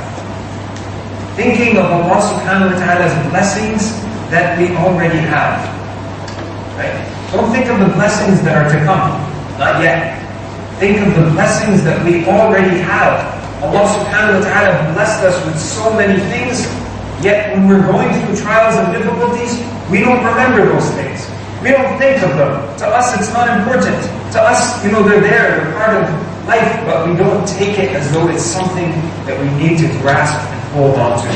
Thinking of Allah subhanahu wa ta'ala's blessings that we already have. Right? Don't think of the blessings that are to come. Not yet. Think of the blessings that we already have. Allah subhanahu wa ta'ala blessed us with so many things, yet when we're going through trials and difficulties, we don't remember those things. We don't think of them. To us, it's not important. To us, they're there, they're part of life, but we don't take it as though it's something that we need to grasp and hold on to.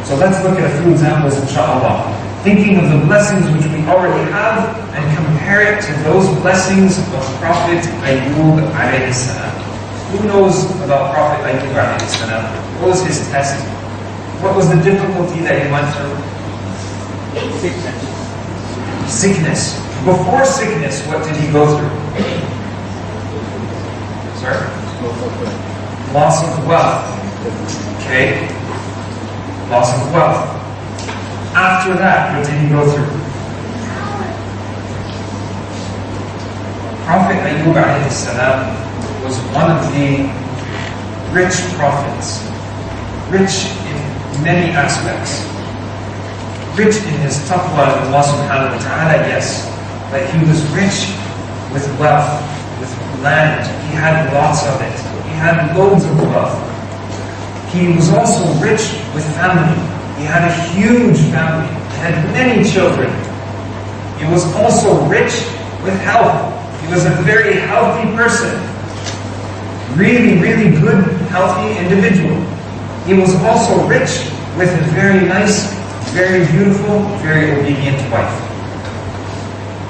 So let's look at a few examples, inshaAllah. Thinking of the blessings which we already have and compare it to those blessings of Prophet Ayyub alayhi salam. Who knows about Prophet Ayyub alayhi salam? What was his test? What was the difficulty that he went through? Sickness. Before sickness, what did he go through? Sorry? Loss of wealth. Okay. Loss of wealth. After that, what did he go through? Prophet Ayyub alayhi salam was one of the rich prophets. Rich in many aspects. Rich in his taqwa of Allah subhanahu wa ta'ala, yes. But he was rich with wealth, with land. He had lots of it. He had loads of wealth. He was also rich with family. He had a huge family. He had many children. He was also rich with health. He was a very healthy person. Really, really good, healthy individual. He was also rich with a very nice, very beautiful, very obedient wife.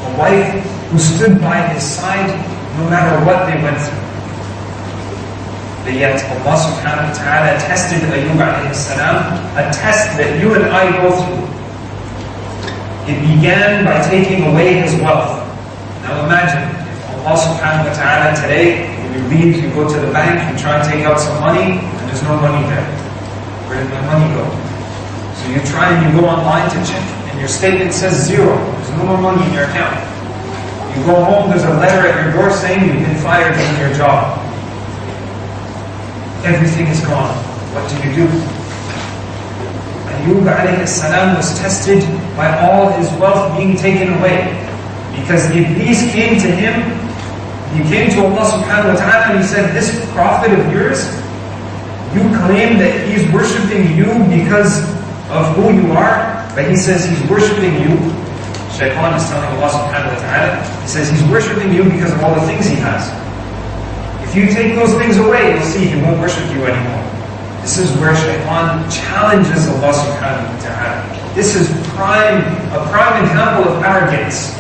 A wife who stood by his side no matter what they went through. But yet Allah subhanahu wa ta'ala tested Ayyub alayhi salam, a test that you and I go through. It began by taking away his wealth. Now imagine, if Allah subhanahu wa ta'ala today, when you leave, you go to the bank, you try and take out some money, and there's no money there. Where did my money go? So you try and you go online to check, and your statement says 0. There's no more money in your account. You go home, there's a letter at your door saying you've been fired from your job. Everything is gone. What do? Ayyub alayhi salam was tested by all his wealth being taken away. Because Iblis came to him, he came to Allah subhanahu wa ta'ala and he said, this prophet of yours, you claim that he's worshipping you because of who you are, but he says he's worshipping you. Shaitan is telling Allah subhanahu wa ta'ala, he says he's worshipping you because of all the things he has. If you take those things away, you'll see he won't worship you anymore. This is where Shaitan challenges Allah subhanahu wa ta'ala. This is a prime example of arrogance.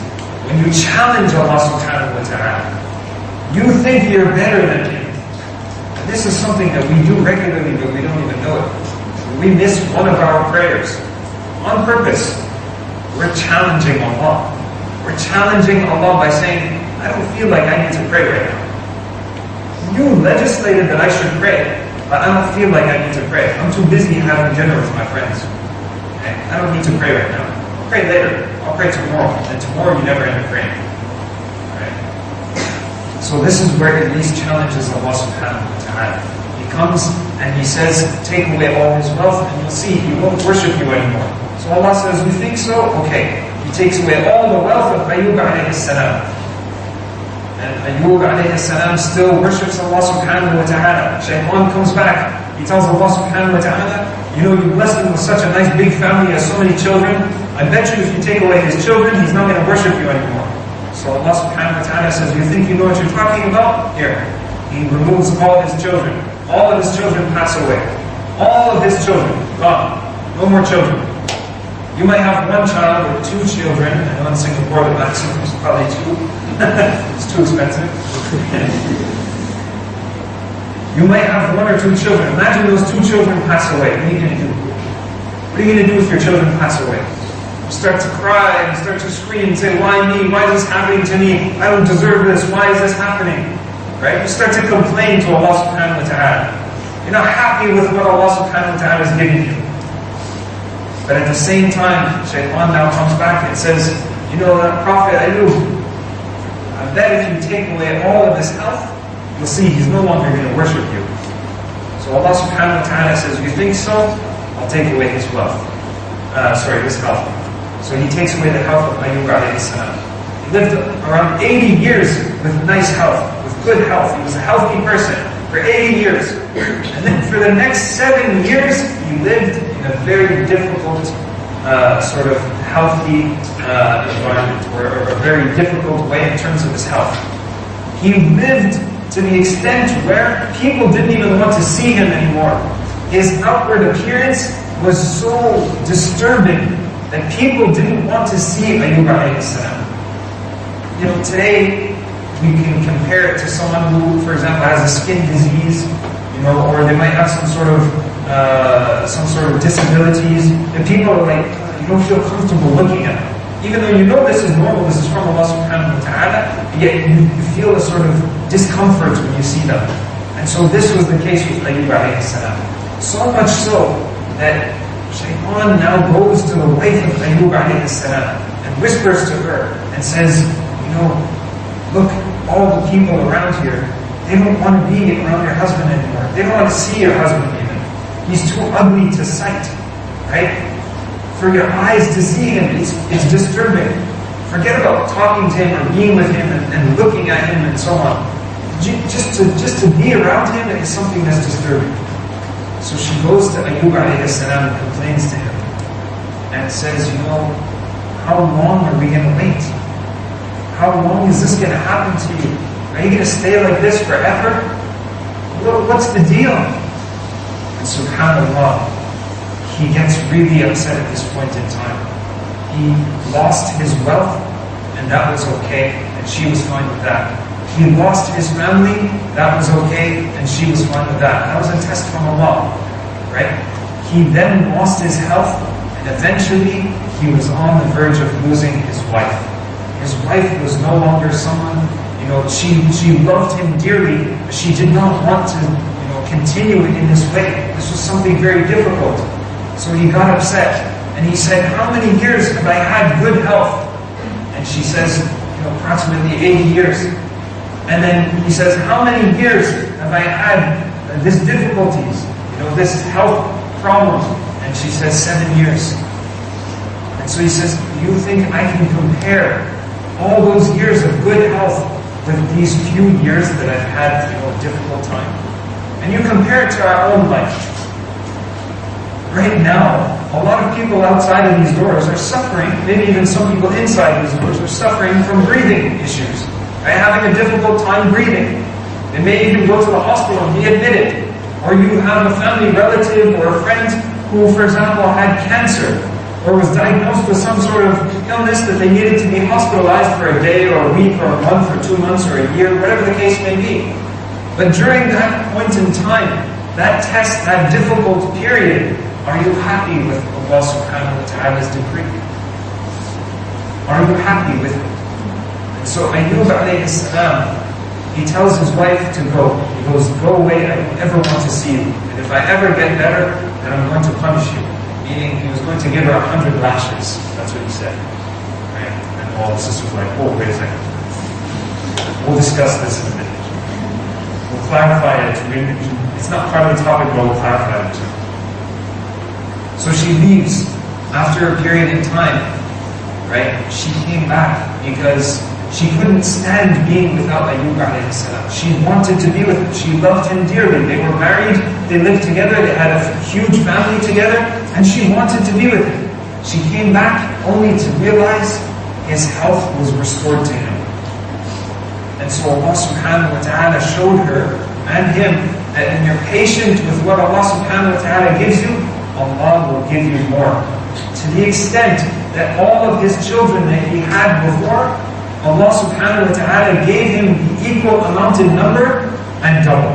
When you challenge Allah subhanahu wa ta'ala, you think you're better than him. And this is something that we do regularly, but we don't even know it. We miss one of our prayers on purpose. We're challenging Allah. We're challenging Allah by saying, I don't feel like I need to pray right now. You legislated that I should pray, but I don't feel like I need to pray. I'm too busy having dinner with my friends. Okay? I don't need to pray right now. I'll pray later. I'll pray tomorrow. And tomorrow you never end up praying. Right? So this is where Iblis challenges Allah subhanahu wa ta'ala. He comes and he says, take away all his wealth and you'll see he won't worship you anymore. So Allah says, you think so? Okay. He takes away all the wealth of Ayyub alayhi salam. And Ayyub alayhi salam still worships Allah subhanahu wa ta'ala. Shaitan comes back. He tells Allah subhanahu wa ta'ala, you know, you blessed him with such a nice big family, he has so many children. I bet you if you take away his children, he's not going to worship you anymore. So Allah subhanahu wa ta'ala says, you think you know what you're talking about? Here. He removes all his children. All of his children pass away. All of his children, gone. No more children. You might have one child or two children. I know in Singapore the maximum is probably two. It's too expensive. You might have one or two children. Imagine those two children pass away. What are you going to do? What are you going to do if your children pass away? You start to cry and start to scream and say, why me? Why is this happening to me? I don't deserve this. Why is this happening? Right? You start to complain to Allah subhanahu wa ta'ala. You're not happy with what Allah subhanahu wa ta'ala is giving you. But at the same time, Shaitan now comes back and says, you know, that Prophet Ayyub, I bet if you take away all of this health, you'll see he's no longer going to worship you. So Allah subhanahu wa ta'ala says, you think so? I'll take away his wealth. His health. So he takes away the health of Ayyub alayhi salam. He lived around 80 years with nice health, with good health. He was a healthy person for 80 years. And then for the next 7 years, he lived in a very difficult, sort of healthy environment, or a very difficult way in terms of his health. He lived to the extent where people didn't even want to see him anymore. His outward appearance was so disturbing that people didn't want to see Ayyub alayhi salam. You know, today we can compare it to someone who, for example, has a skin disease, you know, or they might have some sort of disabilities, and people are like, you don't feel comfortable looking at them. Even though you know this is normal, this is from Allah subhanahu wa ta'ala, yet you feel a sort of discomfort when you see them. And so this was the case with Ayyub alayhi salam. So much so that Shaitan now goes to the wife of Ayyub alayhi salam and whispers to her and says, you know, look, all the people around here, they don't want to be around your husband anymore. They don't want to see your husband even. He's too ugly to sight, right? For your eyes to see him, it's disturbing. Forget about talking to him or being with him and looking at him and so on. Just to be around him is something that's disturbing. So she goes to Ayyub alayhi salam and complains to him and says, you know, how long are we going to wait? How long is this going to happen to you? Are you going to stay like this forever? What's the deal? And subhanAllah, he gets really upset at this point in time. He lost his wealth, and that was okay, and she was fine with that. He lost his family, that was okay, and she was fine with that. That was a test from Allah, right? He then lost his health, and eventually he was on the verge of losing his wife. His wife was no longer someone, you know, she loved him dearly, but she did not want to, you know, continue in this way. This was something very difficult. So he got upset, and he said, how many years have I had good health? And she says, you know, approximately 80 years. And then he says, how many years have I had these difficulties, you know, this health problems? And And she says, 7 years. And so he says, do you think I can compare all those years of good health with these few years that I've had, a difficult time? And you compare it to our own life. Right now, a lot of people outside of these doors are suffering, maybe even some people inside these doors are suffering from breathing issues, right? Having a difficult time breathing. They may even go to the hospital and be admitted. Or you have a family relative or a friend who, for example, had cancer or was diagnosed with some sort of illness that they needed to be hospitalized for a day or a week or a month or 2 months or a year, whatever the case may be. But during that point in time, that test, that difficult period, are you happy with Allah subhanahu wa ta'ala's decree? Are you happy with it? And so Ayyub alayhi salam, he tells his wife to go. He goes, go away, I don't ever want to see you. And if I ever get better, then I'm going to punish you. Meaning he was going to give her 100 lashes. That's what he said. Right? And all the sisters were like, oh, wait a second. We'll discuss this in a minute. We'll clarify it. It's not part of the topic, but we'll clarify it too. So she leaves after a period of time, right? She came back because she couldn't stand being without Ayyub alayhi salam. She wanted to be with him. She loved him dearly. They were married, they lived together, they had a huge family together, and she wanted to be with him. She came back only to realize his health was restored to him. And so Allah subhanahu wa ta'ala showed her and him that when you're patient with what Allah subhanahu wa ta'ala gives you, Allah will give you more. To the extent that all of his children that he had before, Allah subhanahu wa ta'ala gave him the equal amount in number and double.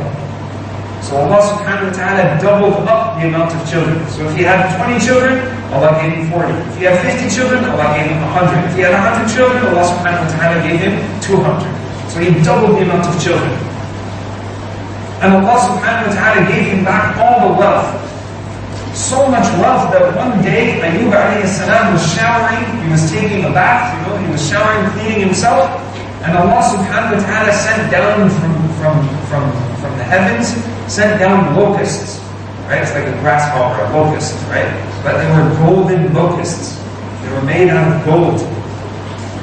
So Allah subhanahu wa ta'ala doubled up the amount of children. So if he had 20 children, Allah gave him 40. If he had 50 children, Allah gave him 100. If he had 100 children, Allah subhanahu wa ta'ala gave him 200. So he doubled the amount of children. And Allah subhanahu wa ta'ala gave him back all the wealth. So much wealth that one day Ayyub alayhi salam was showering, he was taking a bath, he was showering, cleaning himself, and Allah subhanahu wa ta'ala sent down from the heavens, sent down locusts, right? It's like a grasshopper, a locust, right? But they were golden locusts. They were made out of gold.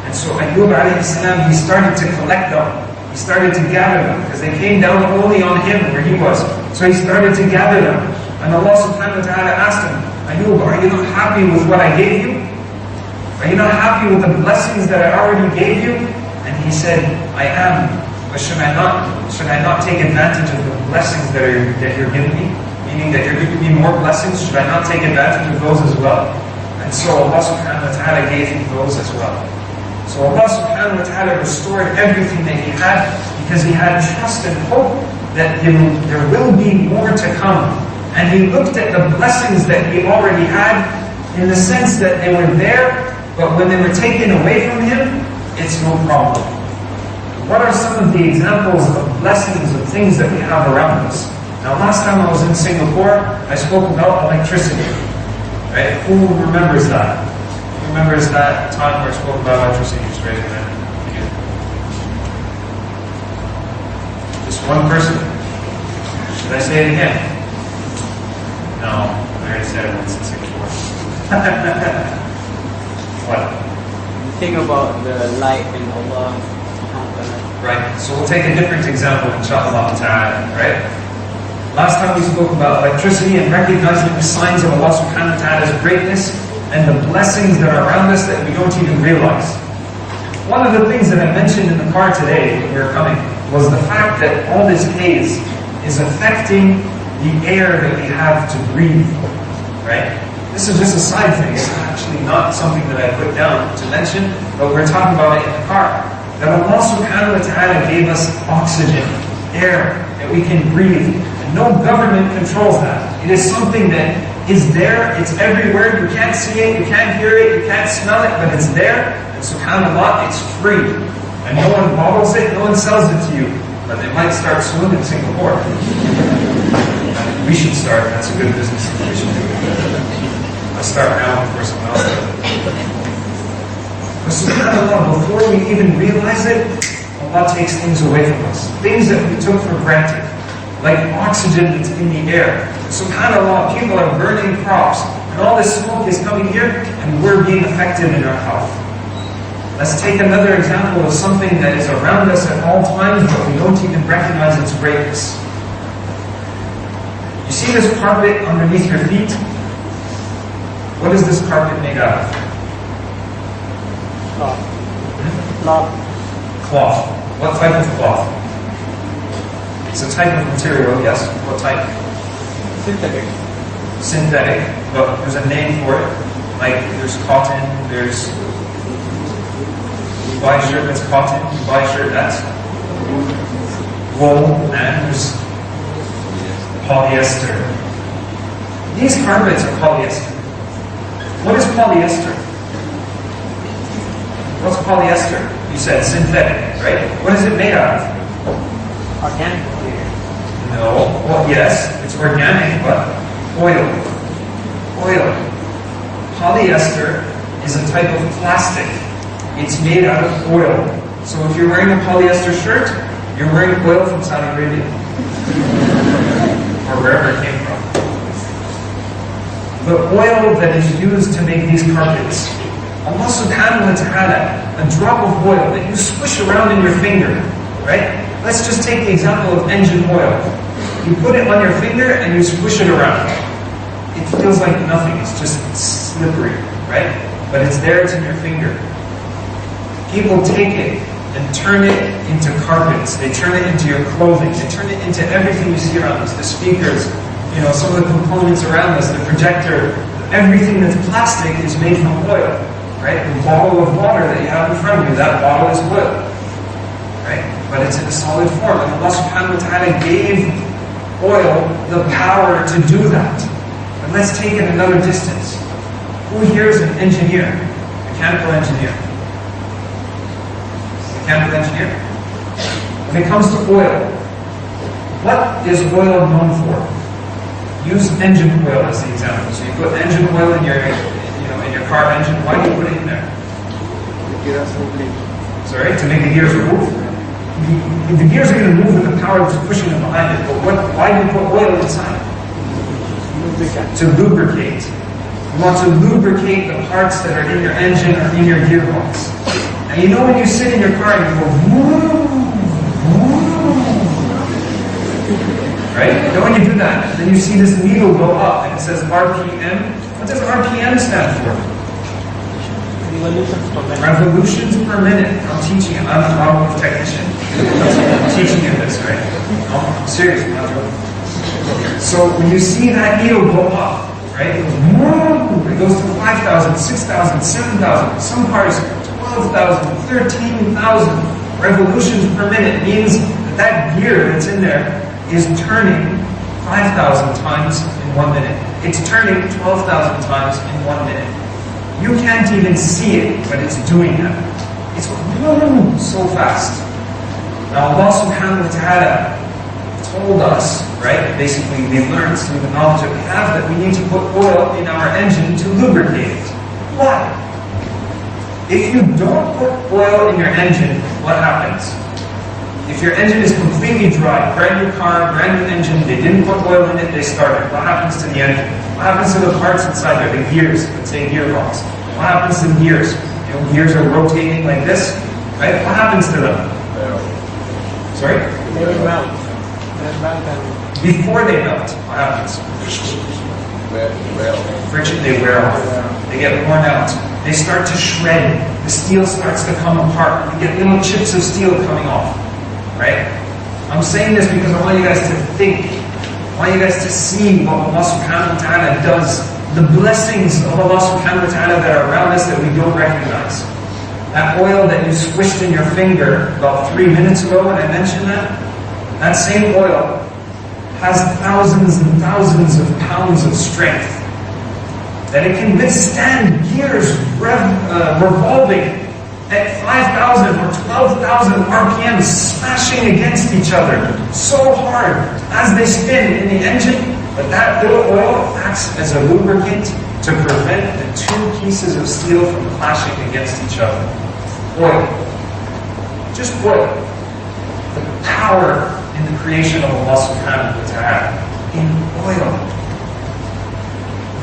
And so Ayyub alayhi salam, he started to collect them. He started to gather them, because they came down only on him where he was. So he started to gather them. And Allah subhanahu wa ta'ala asked him, Ayyub, are you not happy with what I gave you? Are you not happy with the blessings that I already gave you? And he said, I am. But should I not take advantage of the blessings that you're giving me? Meaning that you're giving me more blessings, should I not take advantage of those as well? And so Allah subhanahu wa ta'ala gave him those as well. So Allah subhanahu wa ta'ala restored everything that he had because he had trust and hope that there will be more to come. And he looked at the blessings that he already had in the sense that they were there, but when they were taken away from him, it's no problem. What are some of the examples of blessings of things that we have around us? Now last time I was in Singapore, I spoke about electricity. Right? Who remembers that? Who remembers that time where I spoke about electricity? Just raise your hand. Just one person. Should I say it again? No, I already said it once in Singapore. What? Think about the light in Allah. Right, so we'll take a different example, inshallah ta'ala, right? Last time we spoke about electricity and recognizing the signs of Allah subhanahu wa ta'ala's greatness and the blessings that are around us that we don't even realize. One of the things that I mentioned in the car today when we were coming was the fact that all this haze is affecting the air that we have to breathe, right? This is just a side thing. It's actually not something that I put down to mention, but we're talking about it in the car. That Allah subhanahu wa ta'ala gave us oxygen, air, that we can breathe. And no government controls that. It is something that is there, it's everywhere, you can't see it, you can't hear it, you can't smell it, but it's there. And subhanAllah, it's free. And no one bottles it, no one sells it to you. But they might start soon in Singapore. We should start. That's a good business. We should do it. Let's start now before someone else does it. But subhanAllah, before we even realize it, Allah takes things away from us. Things that we took for granted, like oxygen that's in the air. SubhanAllah, people are burning crops, And all this smoke is coming here, and we're being affected in our health. Let's take another example of something that is around us at all times, but we don't even recognize its greatness. You see this carpet underneath your feet? What is this carpet made out of? Cloth. Cloth. What type of cloth? It's a type of material, yes. What type? Synthetic. Synthetic, but there's a name for it. Like there's cotton, there's... You buy a shirt that's cotton, you buy a shirt that's wool, and there's polyester. These carpets are polyester. What is polyester? What's polyester? You said synthetic, right? What is it made out of? Organic. No. Well, yes, it's organic, but oil. Oil. Polyester is a type of plastic. It's made out of oil. So if you're wearing a polyester shirt, you're wearing oil from Saudi Arabia. Or wherever it came from. The oil that is used to make these carpets, Allah subhanahu wa ta'ala, a drop of oil that you swish around in your finger, right? Let's just take the example of engine oil. You put it on your finger and you swish it around. It feels like nothing, it's just slippery, right? But it's there, it's in your finger. People take it and turn it into carpets. They turn it into your clothing. They turn it into everything you see around us. The speakers, some of the components around us, the projector, everything that's plastic is made from oil, right? The bottle of water that you have in front of you, that bottle is oil, right? But it's in a solid form. And Allah subhanahu wa ta'ala gave oil the power to do that. And let's take it another distance. Who here is an engineer? Mechanical engineer. Mechanical engineer. When it comes to oil, what is oil known for? Use engine oil as the example. So you put engine oil in your, in your car engine. Why do you put it in there? Sorry, to make the gears move. The gears are going to move with the power that's pushing them behind it. But why do you put oil inside? To lubricate. You want to lubricate the parts that are in your engine or in your gearbox. And when you sit in your car and you go, right? When you do that, then you see this needle go up and it says RPM. What does RPM stand for? Revolutions per minute. I'm teaching you. I'm an automotive technician. I'm teaching you this, right? No, I'm serious. I'm not joking. So when you see that needle go up, right? It goes to 5,000, 6,000, 7,000. Some cars 12,000, 13,000 revolutions per minute means that gear that's in there is turning 5,000 times in 1 minute. It's turning 12,000 times in 1 minute. You can't even see it, but it's doing that. It's going so fast. Now Allah subhanahu wa ta'ala told us, right? Basically we learned through the knowledge that we have that we need to put oil in our engine to lubricate it. Why? If you don't put oil in your engine, what happens? If your engine is completely dry, brand new car, brand new engine, they didn't put oil in it, they started. What happens to the engine? What happens to the parts inside there, the gears, let's say gearbox? What happens to the gears? Gears are rotating like this, right? What happens to them? Sorry? They melt. Before they melt, what happens? Friction, they wear off. They get worn out. They start to shred. The steel starts to come apart. You get little chips of steel coming off. Right? I'm saying this because I want you guys to think. I want you guys to see what Allah subhanahu wa ta'ala does. The blessings of Allah subhanahu wa ta'ala that are around us that we don't recognize. That oil that you swished in your finger about 3 minutes ago when I mentioned that same oil has thousands and thousands of pounds of strength. That it can withstand gears revolving at 5,000 or 12,000 RPM, smashing against each other so hard as they spin in the engine. But that little oil acts as a lubricant to prevent the two pieces of steel from clashing against each other. Oil. Just oil. The power in the creation of Allah subhanahu wa ta'ala. In oil.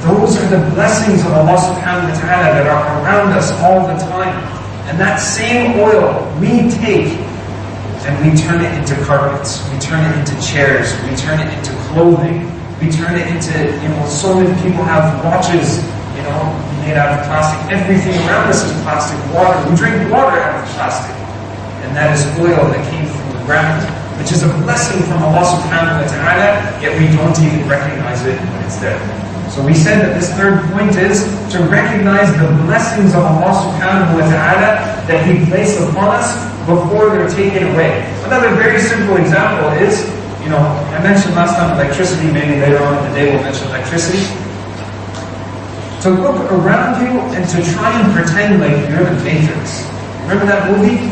Those are the blessings of Allah subhanahu wa ta'ala that are around us all the time. And that same oil we take and we turn it into carpets, we turn it into chairs, we turn it into clothing, we turn it into, so many people have watches, made out of plastic. Everything around us is plastic. Water, we drink water out of plastic. And that is oil that came from the ground, which is a blessing from Allah subhanahu wa ta'ala, yet we don't even recognize it when it's there. So we said that this third point is to recognize the blessings of Allah subhanahu wa ta'ala that He placed upon us before they're taken away. Another very simple example is, I mentioned last time electricity, maybe later on in the day we'll mention electricity. To look around you and to try and pretend like you're the Matrix. Remember that movie?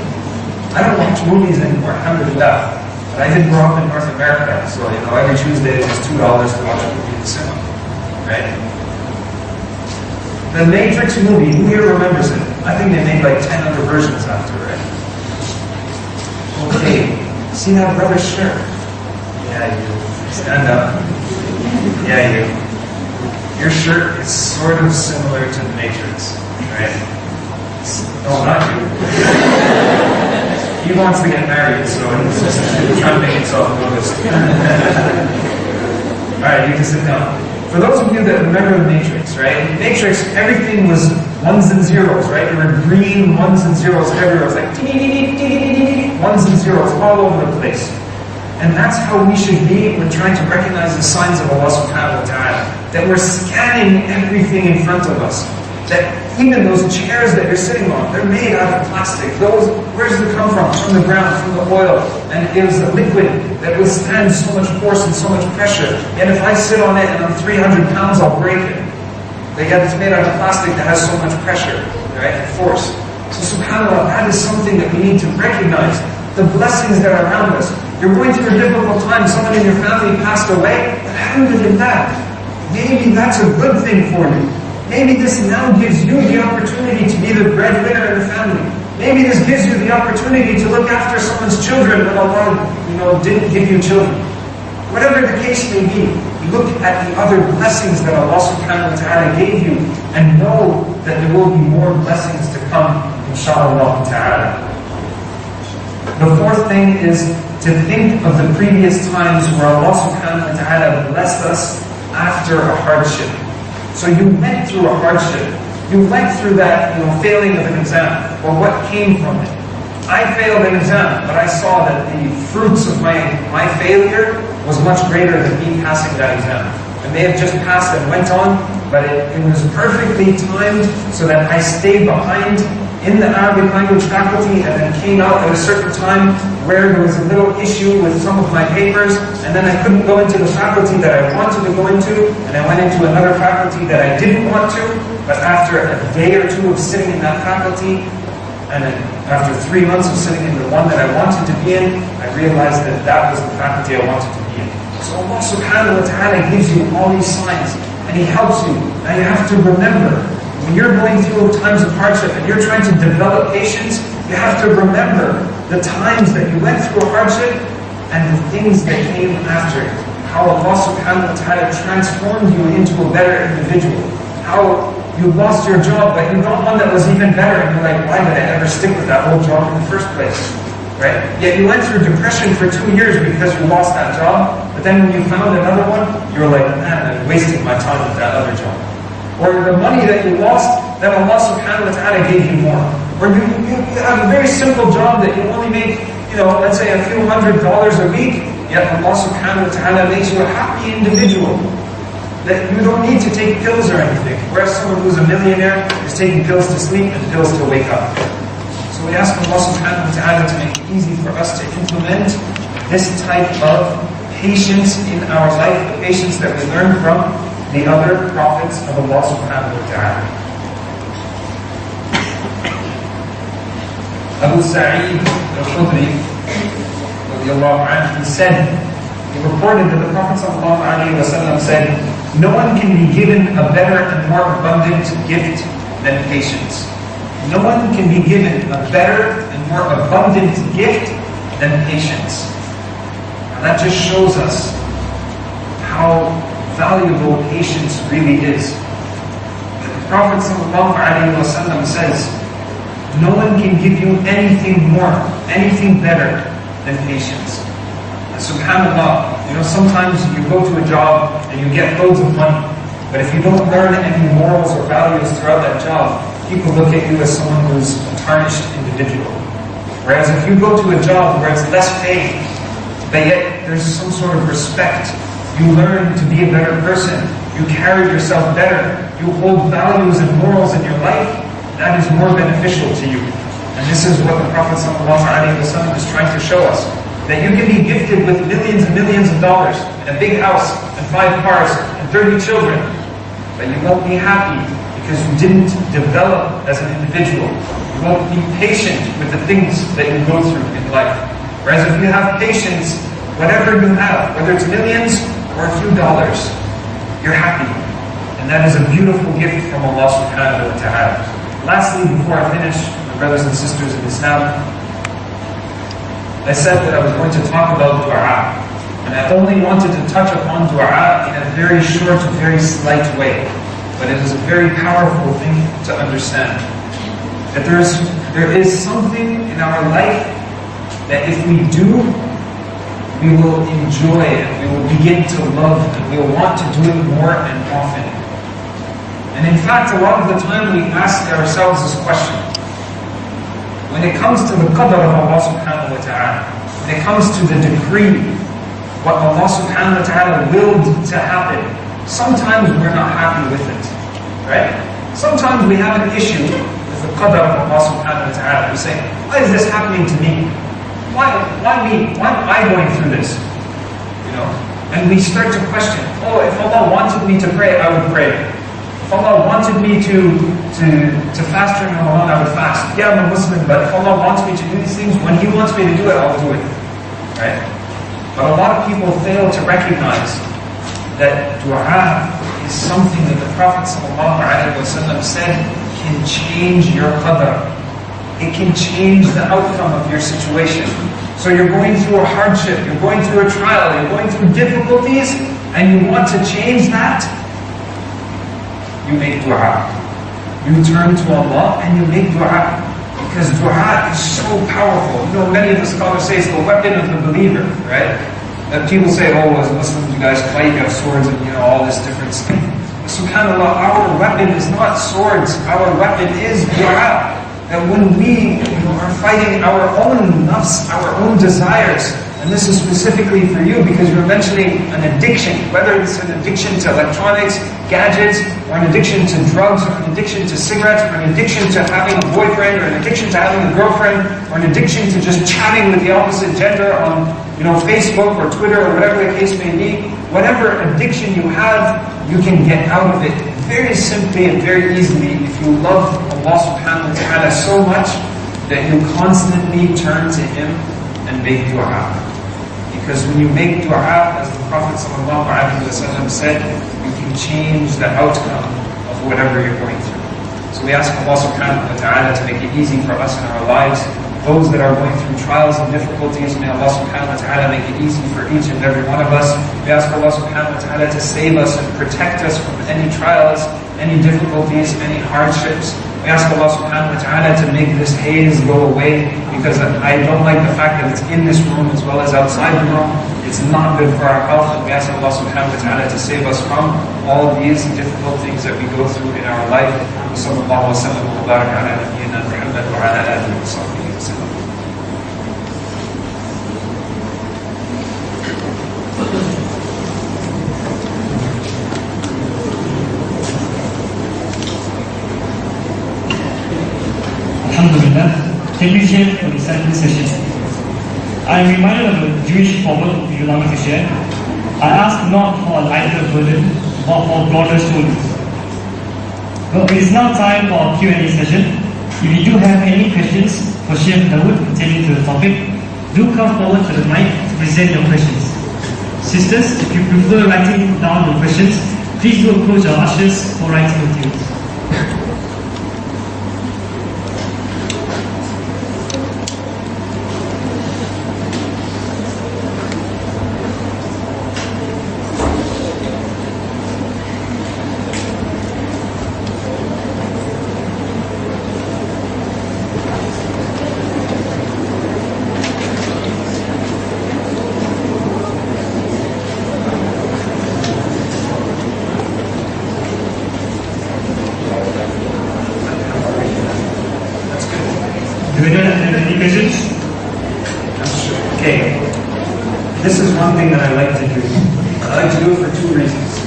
I don't watch movies anymore, alhamdulillah. But I did grow up in North America, so every Tuesday it was $2 to watch a movie in the cinema. Right? The Matrix movie, who here remembers it? I think they made like 10 other versions after, right? Okay, see that brother's shirt? Yeah, you. Stand up. Yeah, you. Your shirt is sort of similar to the Matrix, right? No, not you. He wants to get married, so he's just trying to make himself noticed. Alright, you can sit down. For those of you that remember the Matrix, right? In the Matrix, everything was ones and zeros, right? There were green ones and zeros everywhere. It was like ones and zeros all over the place. And that's how we should be when trying to recognize the signs of Allah subhanahu wa ta'ala. That we're scanning everything in front of us. That even those chairs that you're sitting on, they're made out of plastic. Where does it come from? From the ground, from the oil. And it is a liquid that withstands so much force and so much pressure. And if I sit on it and I'm 300 pounds, I'll break it. But yet it's made out of plastic that has so much pressure, right, and force. So subhanAllah, that is something that we need to recognize. The blessings that are around us. You're going through a difficult time, someone in your family passed away, alhamdulillah. Maybe that's a good thing for you. Maybe this now gives you the opportunity to be the breadwinner in the family. Maybe this gives you the opportunity to look after someone's children when Allah, didn't give you children. Whatever the case may be, look at the other blessings that Allah subhanahu wa ta'ala gave you and know that there will be more blessings to come, inshaAllah ta'ala. The fourth thing is to think of the previous times where Allah subhanahu wa ta'ala blessed us after a hardship. So you went through a hardship. You went through that, failing of an exam. Well, what came from it? I failed an exam, but I saw that the fruits of my failure was much greater than me passing that exam. I may have just passed and went on, but it was perfectly timed so that I stayed behind in the Arabic language faculty and then came out at a certain time where there was a little issue with some of my papers, and then I couldn't go into the faculty that I wanted to go into, and I went into another faculty that I didn't want to, but after a day or two of sitting in that faculty, and then after 3 months of sitting in the one that I wanted to be in, I realized that that was the faculty I wanted to be in. So Allah subhanahu wa ta'ala gives you all these signs, and He helps you. Now you have to remember, when you're going through times of hardship and you're trying to develop patience, you have to remember the times that you went through a hardship and the things that came after it. How Allah subhanahu wa ta'ala transformed you into a better individual. How you lost your job, but you got one that was even better, and you're like, why did I ever stick with that old job in the first place? Right? Yet you went through depression for 2 years because you lost that job, but then when you found another one, you were like, man, I wasted my time with that other job. Or the money that you lost, then Allah subhanahu wa ta'ala gave you more. Or you have a very simple job that you only make, let's say a few $100s a week, yet Allah subhanahu wa ta'ala makes you a happy individual. That you don't need to take pills or anything. Whereas someone who's a millionaire is taking pills to sleep and pills to wake up. So we ask Allah subhanahu wa ta'ala to make it easy for us to implement this type of patience in our life, the patience that we learn from the other prophets of Allah subhanahu wa ta'ala. Abu Sa'id al-Khudri, he said, he reported that the Prophet ﷺ said, no one can be given a better and more abundant gift than patience. No one can be given a better and more abundant gift than patience. And that just shows us how valuable patience really is. The Prophet ﷺ says, no one can give you anything more, anything better than patience. And subhanAllah, sometimes you go to a job and you get loads of money, but if you don't learn any morals or values throughout that job, people look at you as someone who's a tarnished individual. Whereas if you go to a job where it's less pay, but yet there's some sort of respect, you learn to be a better person, you carry yourself better, you hold values and morals in your life, that is more beneficial to you. And this is what the Prophet ﷺ is trying to show us. That you can be gifted with millions and millions of dollars, and a big house, and 5 cars, and 30 children, but you won't be happy because you didn't develop as an individual. You won't be patient with the things that you go through in life. Whereas if you have patience, whatever you have, whether it's millions or a few dollars, you're happy. And that is a beautiful gift from Allah subhanahu wa ta'ala. Lastly, before I finish, my brothers and sisters in Islam, I said that I was going to talk about dua. And I only wanted to touch upon dua in a very short, very slight way. But it is a very powerful thing to understand. That there is something in our life that if we do, we will enjoy it, we will begin to love, and we will want to do it more and often. And in fact, a lot of the time we ask ourselves this question. When it comes to the qadr of Allah subhanahu wa ta'ala, when it comes to the decree, what Allah subhanahu wa ta'ala willed to happen, sometimes we're not happy with it. Right? Sometimes we have an issue with the qadr of Allah subhanahu wa ta'ala. We say, why is this happening to me? Why me? Why am I going through this? And we start to question, if Allah wanted me to pray, I would pray. If Allah wanted me to fast during Ramadan, I would fast. Yeah, I'm a Muslim, but if Allah wants me to do these things, when He wants me to do it, I'll do it. Right? But a lot of people fail to recognize that dua is something that the Prophet ﷺ said can change your qadr. It can change the outcome of your situation. So you're going through a hardship, you're going through a trial, you're going through difficulties, and you want to change that, you make dua. You turn to Allah and you make dua. Because dua is so powerful. Many of the scholars say it's the weapon of the believer, right? And people say, as Muslims, you guys fight, you have swords and all this different stuff. But subhanAllah, our weapon is not swords. Our weapon is dua. That when we are fighting our own nafs, our own desires, and this is specifically for you because you're mentioning an addiction, whether it's an addiction to electronics, gadgets, or an addiction to drugs, or an addiction to cigarettes, or an addiction to having a boyfriend, or an addiction to having a girlfriend, or an addiction to just chatting with the opposite gender on Facebook or Twitter or whatever the case may be. Whatever addiction you have, you can get out of it very simply and very easily if you love Allah subhanahu wa ta'ala so much that you constantly turn to Him and make dua. Because when you make dua, as the Prophet ﷺ said, you can change the outcome of whatever you're going through. So we ask Allah subhanahu wa ta'ala to make it easy for us in our lives. Those that are going through trials and difficulties, may Allah subhanahu wa ta'ala make it easy for each and every one of us. We ask Allah subhanahu wa ta'ala to save us and protect us from any trials, any difficulties, any hardships. We ask Allah subhanahu wa ta'ala to make this haze go away, because I don't like the fact that it's in this room as well as outside the room. It's not good for our health, and we ask Allah subhanahu wa ta'ala to save us from all these difficult things that we go through in our life. Sallallahu wa sallam wa barak ala nabiyyina Muhammad wa ala alihi wa sahbihi wa sallam. Alhamdulillah. Thank you, Sheikh, for reciting this session. I am reminded of a Jewish proverb you allow me to share. I ask not for a lighter burden, but for broader shoulders. Well, it is now time for our Q&A session. If you do have any questions for Sheikh Dawood pertaining to the topic, do come forward to the mic to present your questions. Sisters, if you prefer writing down your questions, please do approach our ushers for writing materials. Okay, this is one thing that I like to do. I like to do it for two reasons.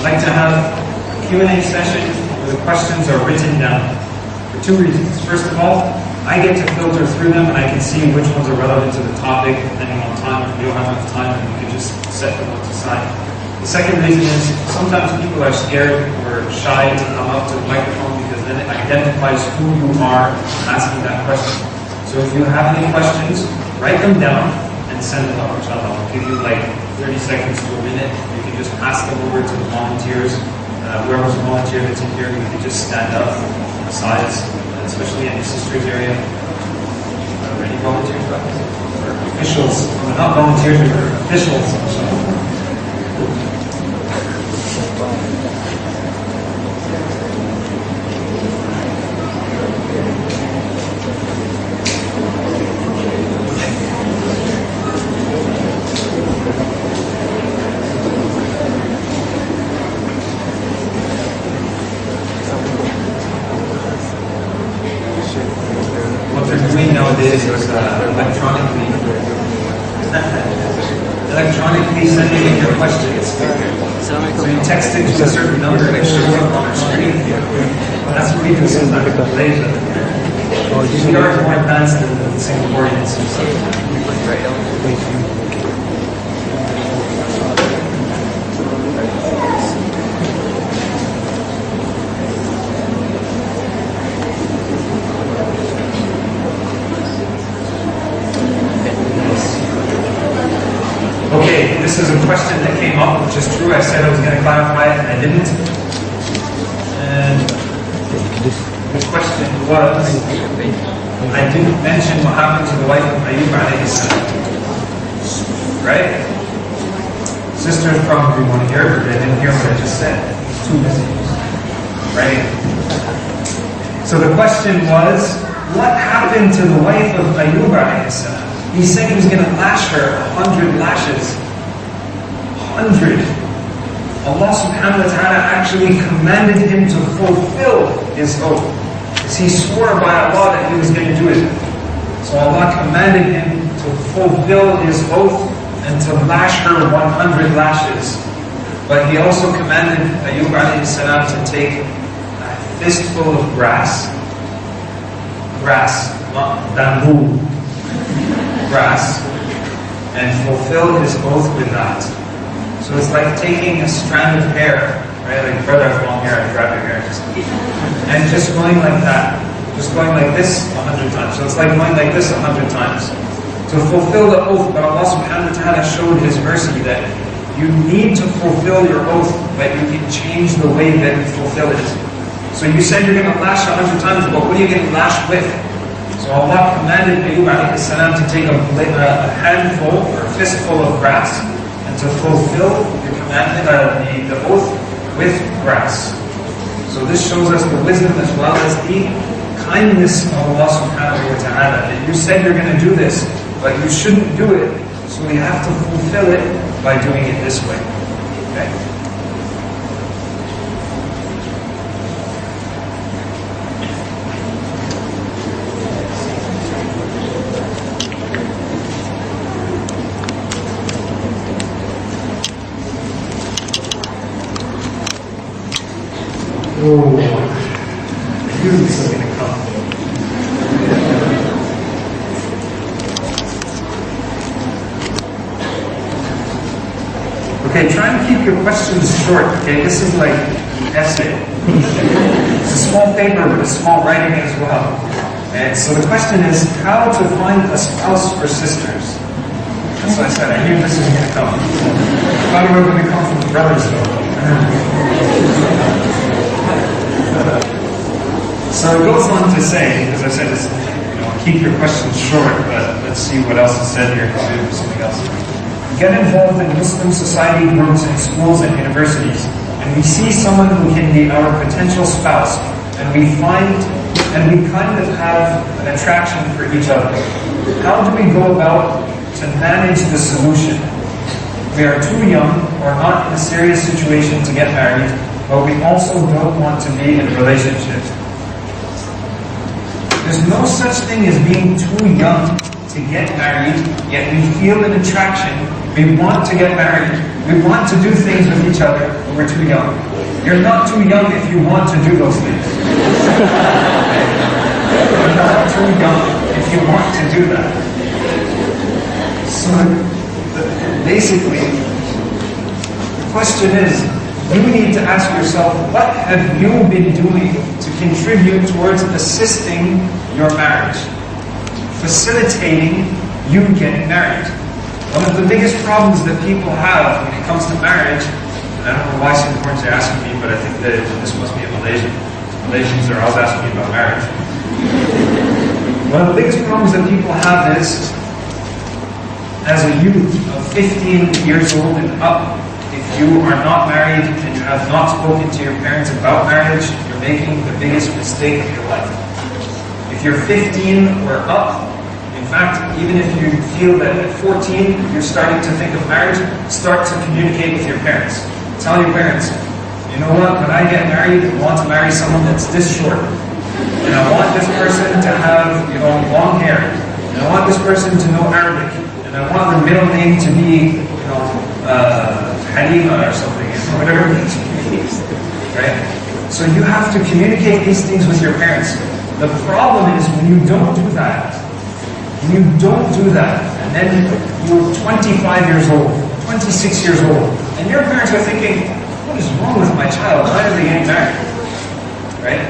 I like to have a Q&A session where the questions are written down. For two reasons. First of all, I get to filter through them and I can see which ones are relevant to the topic, depending on time. If you don't have enough time, then you can just set them to the side. The second reason is sometimes people are scared or shy to come up to the microphone because then it identifies who you are asking that question. So if you have any questions, write them down and send them up, inshallah. I'll give you like 30 seconds to a minute. You can just pass them over to the volunteers. Whoever's a volunteer that's in here, you can just stand up on the sides, especially in the sisters area. Any volunteers? Or officials? Well, not volunteers, but officials. inshallah. Nowadays is electronically sending in your questions. So you text it to a certain number and it shows up on our screen. That's what we do sometimes in Malaysia. We are more advanced than the Singaporeans. Okay, this is a question that came up, which is true. I said I was going to clarify it, and I didn't. And the question was, I didn't mention what happened to the wife of Ayyub alayhi salam. Right? Sisters probably want to hear it, but they didn't hear what I just said. Too busy. Right? So the question was, what happened to the wife of Ayyub alayhi salam? He said he was going to lash her 100 lashes. 100. Allah subhanahu wa ta'ala actually commanded him to fulfill his oath. Because he swore by Allah that he was going to do it. So Allah commanded him to fulfill his oath and to lash her 100 lashes. But he also commanded Ayyub alayhi salam to take a fistful of grass. Grass, not bamboo. Grass, and fulfill his oath with that. So it's like taking a strand of hair, right? Like brother has long hair, I grab your hair and just going like that. Just going like this 100 times. So it's like going like this 100 times. To fulfill the oath, but Allah subhanahu wa ta'ala showed His mercy that you need to fulfill your oath, but you can change the way that you fulfill it. So you said you're going to lash 100 times, but what are you going to lash with? So Allah commanded Ayyub alayhi salam to take a handful or a fistful of grass and to fulfill the commandment, the oath with grass. So this shows us the wisdom as well as the kindness of Allah subhanahu wa ta'ala. That you said you're going to do this, but you shouldn't do it. So we have to fulfill it by doing it this way. Okay? Oh, I knew this was going to come. Okay, try and keep your questions short, okay? This is like an essay. It's a small paper with a small writing as well. And so the question is, how to find a spouse for sisters? That's what I said, I knew this was going to come. I thought it was going to come from the brothers though. So it goes on to say, as I said, it's, keep your questions short, but let's see what else is said here. Do something else. Get involved in Muslim society groups in schools and universities, and we see someone who can be our potential spouse, and we kind of have an attraction for each other. How do we go about to manage the solution? We are too young or not in a serious situation to get married, but we also don't want to be in a relationship. There's no such thing as being too young to get married, yet we feel an attraction. We want to get married. We want to do things with each other, but we're too young. You're not too young if you want to do those things. You're not too young if you want to do that. So basically, the question is, you need to ask yourself, what have you been doing to contribute towards assisting your marriage? Facilitating you getting married. One of the biggest problems that people have when it comes to marriage, and I don't know why Singaporeans are asking me, but I think that this must be a Malaysian. Malaysians are always asking me about marriage. One of the biggest problems that people have is, as a youth of 15 years old and up, if you are not married and you have not spoken to your parents about marriage, you're making the biggest mistake of your life. If you're 15 or up, in fact, even if you feel that at 14 you're starting to think of marriage, start to communicate with your parents. Tell your parents, you know what, when I get married, I want to marry someone that's this short. And I want this person to have, long hair. And I want this person to know Arabic. And I want their middle name to be, Halima or something, whatever it means. Right? So you have to communicate these things with your parents. The problem is when you don't do that, and then you're 25 years old, 26 years old, and your parents are thinking, what is wrong with my child? Why are they getting married? Right?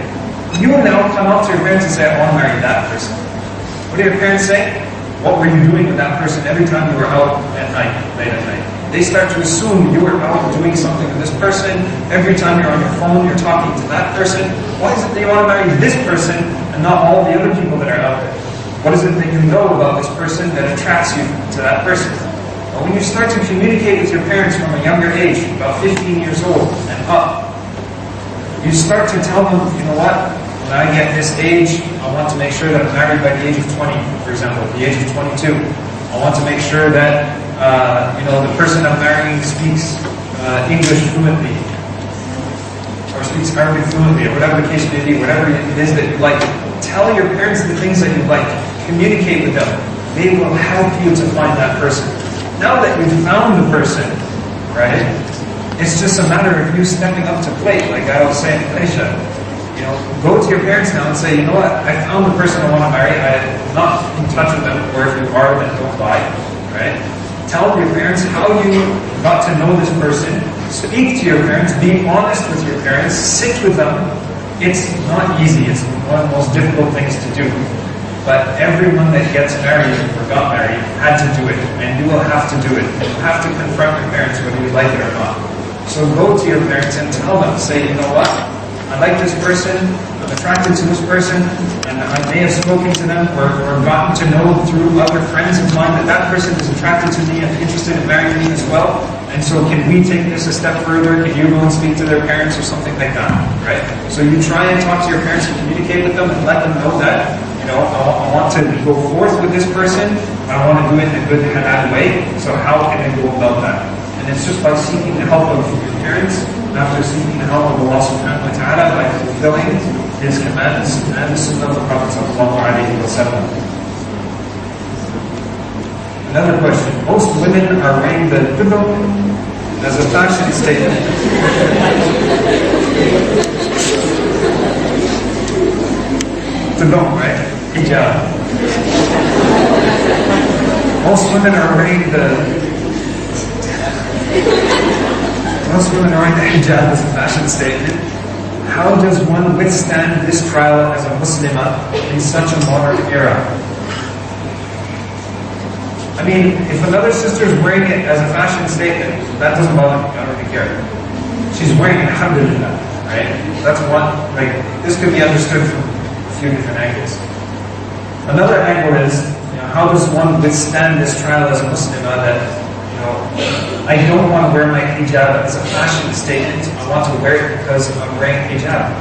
You will now come up to your parents and say, I want to marry that person. What do your parents say? What were you doing with that person every time you were out at night, late at night? They start to assume you were out doing something with this person. Every time you're on your phone, you're talking to that person. Why is it that you want to marry this person and not all the other people that are out there? What is it that you know about this person that attracts you to that person? Well, when you start to communicate with your parents from a younger age, about 15 years old and up, you start to tell them, you know what, when I get this age, I want to make sure that I'm married by the age of 20, for example, the age of 22. I want to make sure that, the person I'm marrying speaks English fluently, or speaks Arabic fluently, or whatever the case may be, whatever it is that you like. Tell your parents the things that you like. Communicate with them. They will help you to find that person. Now that you've found the person, right, it's just a matter of you stepping up to plate, like I was saying to Aisha. Go to your parents now and say, you know what, I found the person I want to marry, I'm not in touch with them, or if you are, then don't lie, right? Tell your parents how you got to know this person. Speak to your parents, be honest with your parents, sit with them. It's not easy, it's one of the most difficult things to do. But everyone that gets married or got married had to do it, and you will have to do it. You have to confront your parents whether you like it or not. So go to your parents and tell them, say, you know what, I like this person, I'm attracted to this person, and I may have spoken to them or gotten to know through other friends of mine that person is attracted to me and interested in marrying me as well. And so can we take this a step further? Can you go and speak to their parents or something like that, right? So you try and talk to your parents and communicate with them and let them know that, I want to go forth with this person, but I want to do it in a good halal way, so how can I go about that? And it's just by seeking the help of your parents, after seeking the help of Allah subhanahu wa ta'ala, by fulfilling His commands and the sunnah of the Prophet sallallahu alayhi wa sallam. Another question. Most women are wearing the tudung as a fashion statement. Tudung, right? Hijab. Most women are wearing the hijab as a fashion statement. How does one withstand this trial as a Muslimah in such a modern era? I mean, if another sister is wearing it as a fashion statement, that doesn't bother me. I don't really care. She's wearing it, alhamdulillah, right? That's one, this could be understood from a few different angles. Another angle is, how does one withstand this trial as a Muslimah that, I don't want to wear my hijab as a fashion statement. I want to wear it because I'm wearing hijab.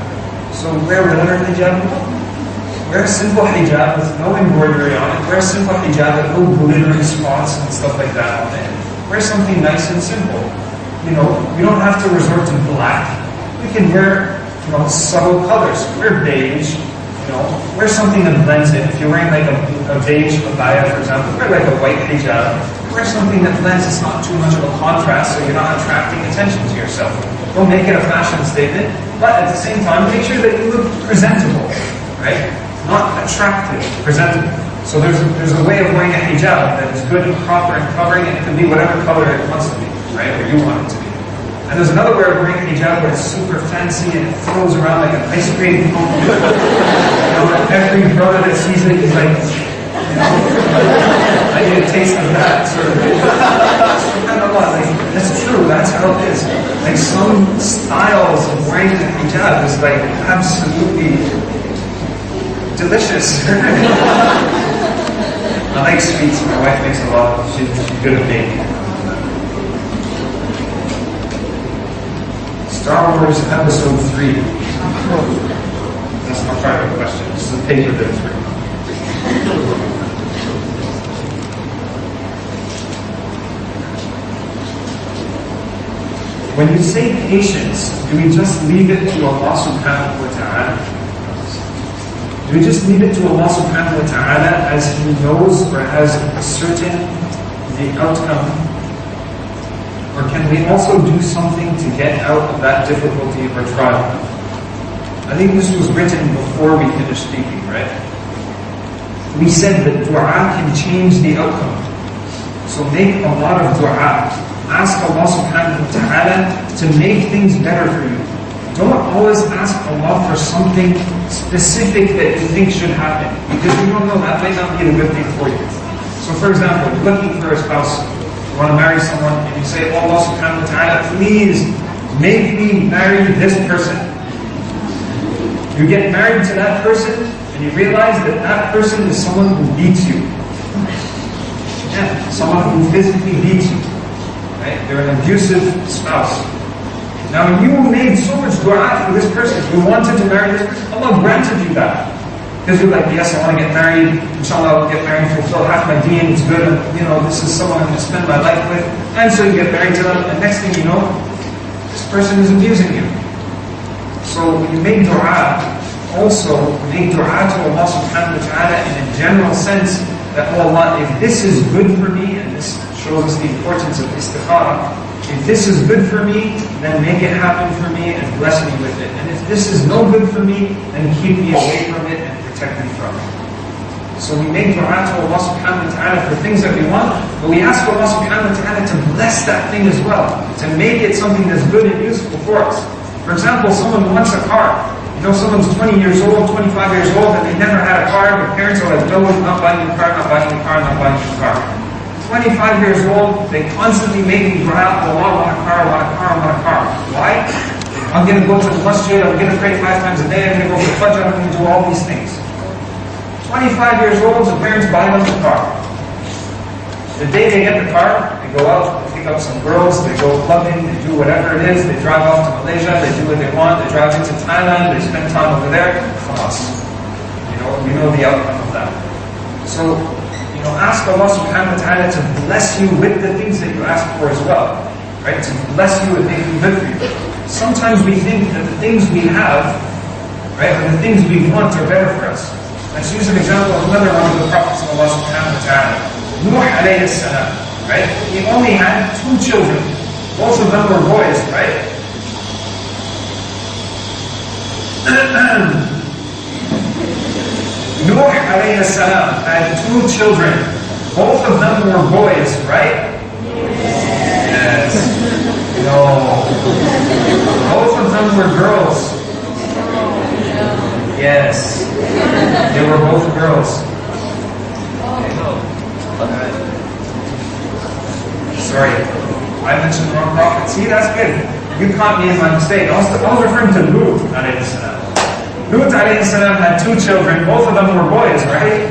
So wear regular hijab. Wear a simple hijab with no embroidery on it. Wear a simple hijab with no glittery spots and stuff like that on it. Wear something nice and simple. We don't have to resort to black. We can wear, subtle colors. Wear beige. wear something that blends in. If you're wearing like a beige abaya, for example, wear like a white hijab. Wear something that blends. It's not too much of a contrast, so you're not attracting attention to yourself. Don't make it a fashion statement, but at the same time, make sure that you look presentable, right? Not attractive, presentable. So there's a way of wearing a hijab that is good and proper and covering, and it can be whatever color it wants to be, right? Or you want it to be. And there's another way of wearing a hijab where it's super fancy and it throws around like an ice cream cone. Every brother that sees it is like, I need a taste of that sort of thing. Like, that's true, that's how it is. Like some styles of wearing a hijab is like absolutely delicious. I like sweets. My wife makes a lot. She's good at baking. Star Wars Episode 3. That's my private question. This is a paper that it's written. When you say patience, do we just leave it to Allah subhanahu wa ta'ala? Do we just leave it to Allah subhanahu wa ta'ala as He knows or has certain the outcome? Or can we also do something to get out of that difficulty or trial? I think this was written before we finished speaking, right? We said that dua can change the outcome. So make a lot of dua. Ask Allah subhanahu wa ta'ala to make things better for you. Don't always ask Allah for something specific that you think should happen, because you don't know, that might not be the good thing for you. So for example, you're looking for a spouse, you want to marry someone, and you say, oh, Allah subhanahu wa ta'ala, please make me marry this person. You get married to that person, and you realize that that person is someone who beats you. Yeah, someone who physically beats you. Right? They're an abusive spouse. Now you made so much dua for this person. You wanted to marry this person. Allah granted you that. Because you're like, yes, I want to get married. Inshallah, I'll get married, fulfill half my deen. It's good. This is someone I'm going to spend my life with. And so you get married to them. And next thing you know, this person is abusing you. So when you make dua, also make dua to Allah subhanahu wa ta'ala in a general sense that, oh Allah, if this is good for me, and this shows us the importance of istikhara, if this is good for me, then make it happen for me and bless me with it. And if this is no good for me, then keep me away from it and protect me from it. So we make dua to Allah subhanahu wa ta'ala for things that we want, but we ask Allah subhanahu wa ta'ala to bless that thing as well, to make it something that's good and useful for us. For example, someone wants a car. Someone's 20 years old, 25 years old, and they never had a car. Their parents are like, no, not buying a car, not buying a car, not buying a car. 25 years old, they constantly making dua, oh Allah, I want a car, I want a car, I want a car. Why? I'm going to go to the masjid, I'm going to pray 5 times a day, I'm going to go for Fajr, I'm going to do all these things. 25 years old, the parents buy them the car. The day they get the car, they go out, they pick up some girls, they go clubbing, they do whatever it is, they drive off to Malaysia, they do what they want, they drive into Thailand, they spend time over there, khalas. We know the outcome of that. So, ask Allah subhanahu wa ta'ala to bless you with the things that you ask for as well. Right? To bless you and make them good for you. Sometimes we think that the things we have, right, or the things we want are better for us. Let's use an example of another one of the prophets of Allah subhanahu wa ta'ala. Nuh alayhi salam, right? He only had 2 children. Both of them were boys, right? Nuh alayhi salam had 2 children. Both of them were boys, right? Yes. No. Both of them were girls. Yes. They were both girls. Sorry. I mentioned the wrong prophet. See, that's good. You caught me in my mistake. I was referring to Lut alayhi salam. Lut alayhi salam had 2 children. Both of them were boys, right?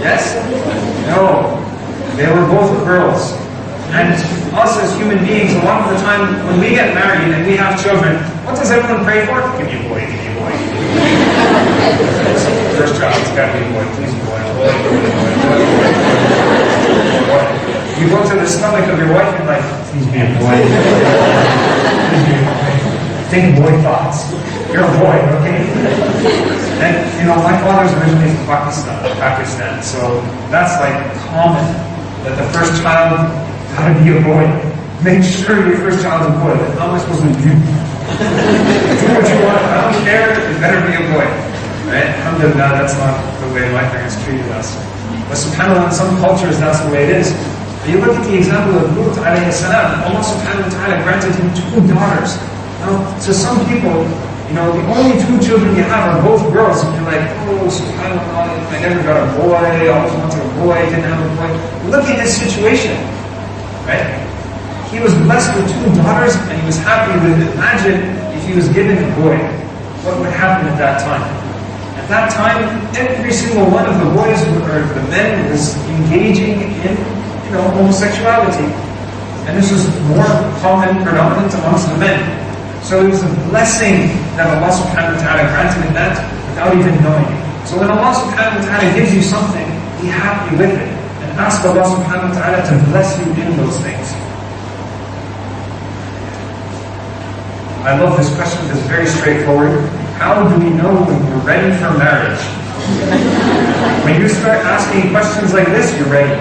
Yes? No. They were both girls. And us as human beings, a lot of the time when we get married and we have children, what does everyone pray for? Give me a boy, give me a boy, give me a boy. First child, it's got to be a boy, please boy. You go to the stomach of your wife and like, please be a boy. Please be a boy. Think boy thoughts. You're a boy, okay? And my father's originally from Pakistan, so that's like common that the first child gotta be a boy. Make sure your first child's a boy. How am I supposed to do? Do what you want. I don't care. It better be a boy. Right? Alhamdulillah, that's not the way my parents treated us. But subhanAllah, in some cultures, that's the way it is. But you look at the example of Lut alayhi salam, Allah subhanahu wa ta'ala granted him 2 daughters. Now, to some people, the only 2 children you have are both girls, and you're like, oh, subhanAllah, I never got a boy, I always wanted a boy, didn't have a boy. Look at his situation, right? He was blessed with 2 daughters, and he was happy with it. Imagine if he was given a boy, what would happen at that time? At that time, every single one of the boys, or the men, was engaging in, homosexuality. And this was more common, predominant amongst the men. So it was a blessing that Allah subhanahu wa ta'ala granted him that without even knowing it. So when Allah subhanahu wa ta'ala gives you something, be happy with it. And ask Allah subhanahu wa ta'ala to bless you in those things. I love this question because it's very straightforward. How do we know when we're ready for marriage? When you start asking questions like this, you're ready.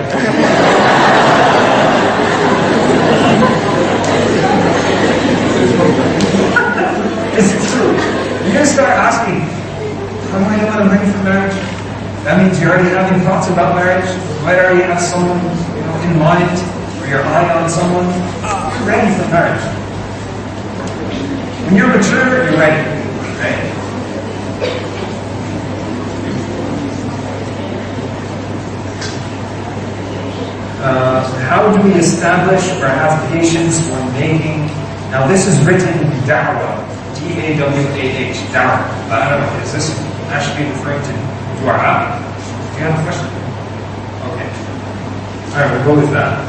It's true. You just start asking, how do I know I'm ready for marriage? That means you're already having thoughts about marriage. You might already have someone in mind, or your eye on someone. You're ready for marriage. When you're mature, you're ready. Right? How do we establish or have patience when making? Now this is written Dawah, D-A-W-A-H, Dawah. I don't know, is this actually referring to Dua? Do you have a question? Okay. Alright, we'll go with that.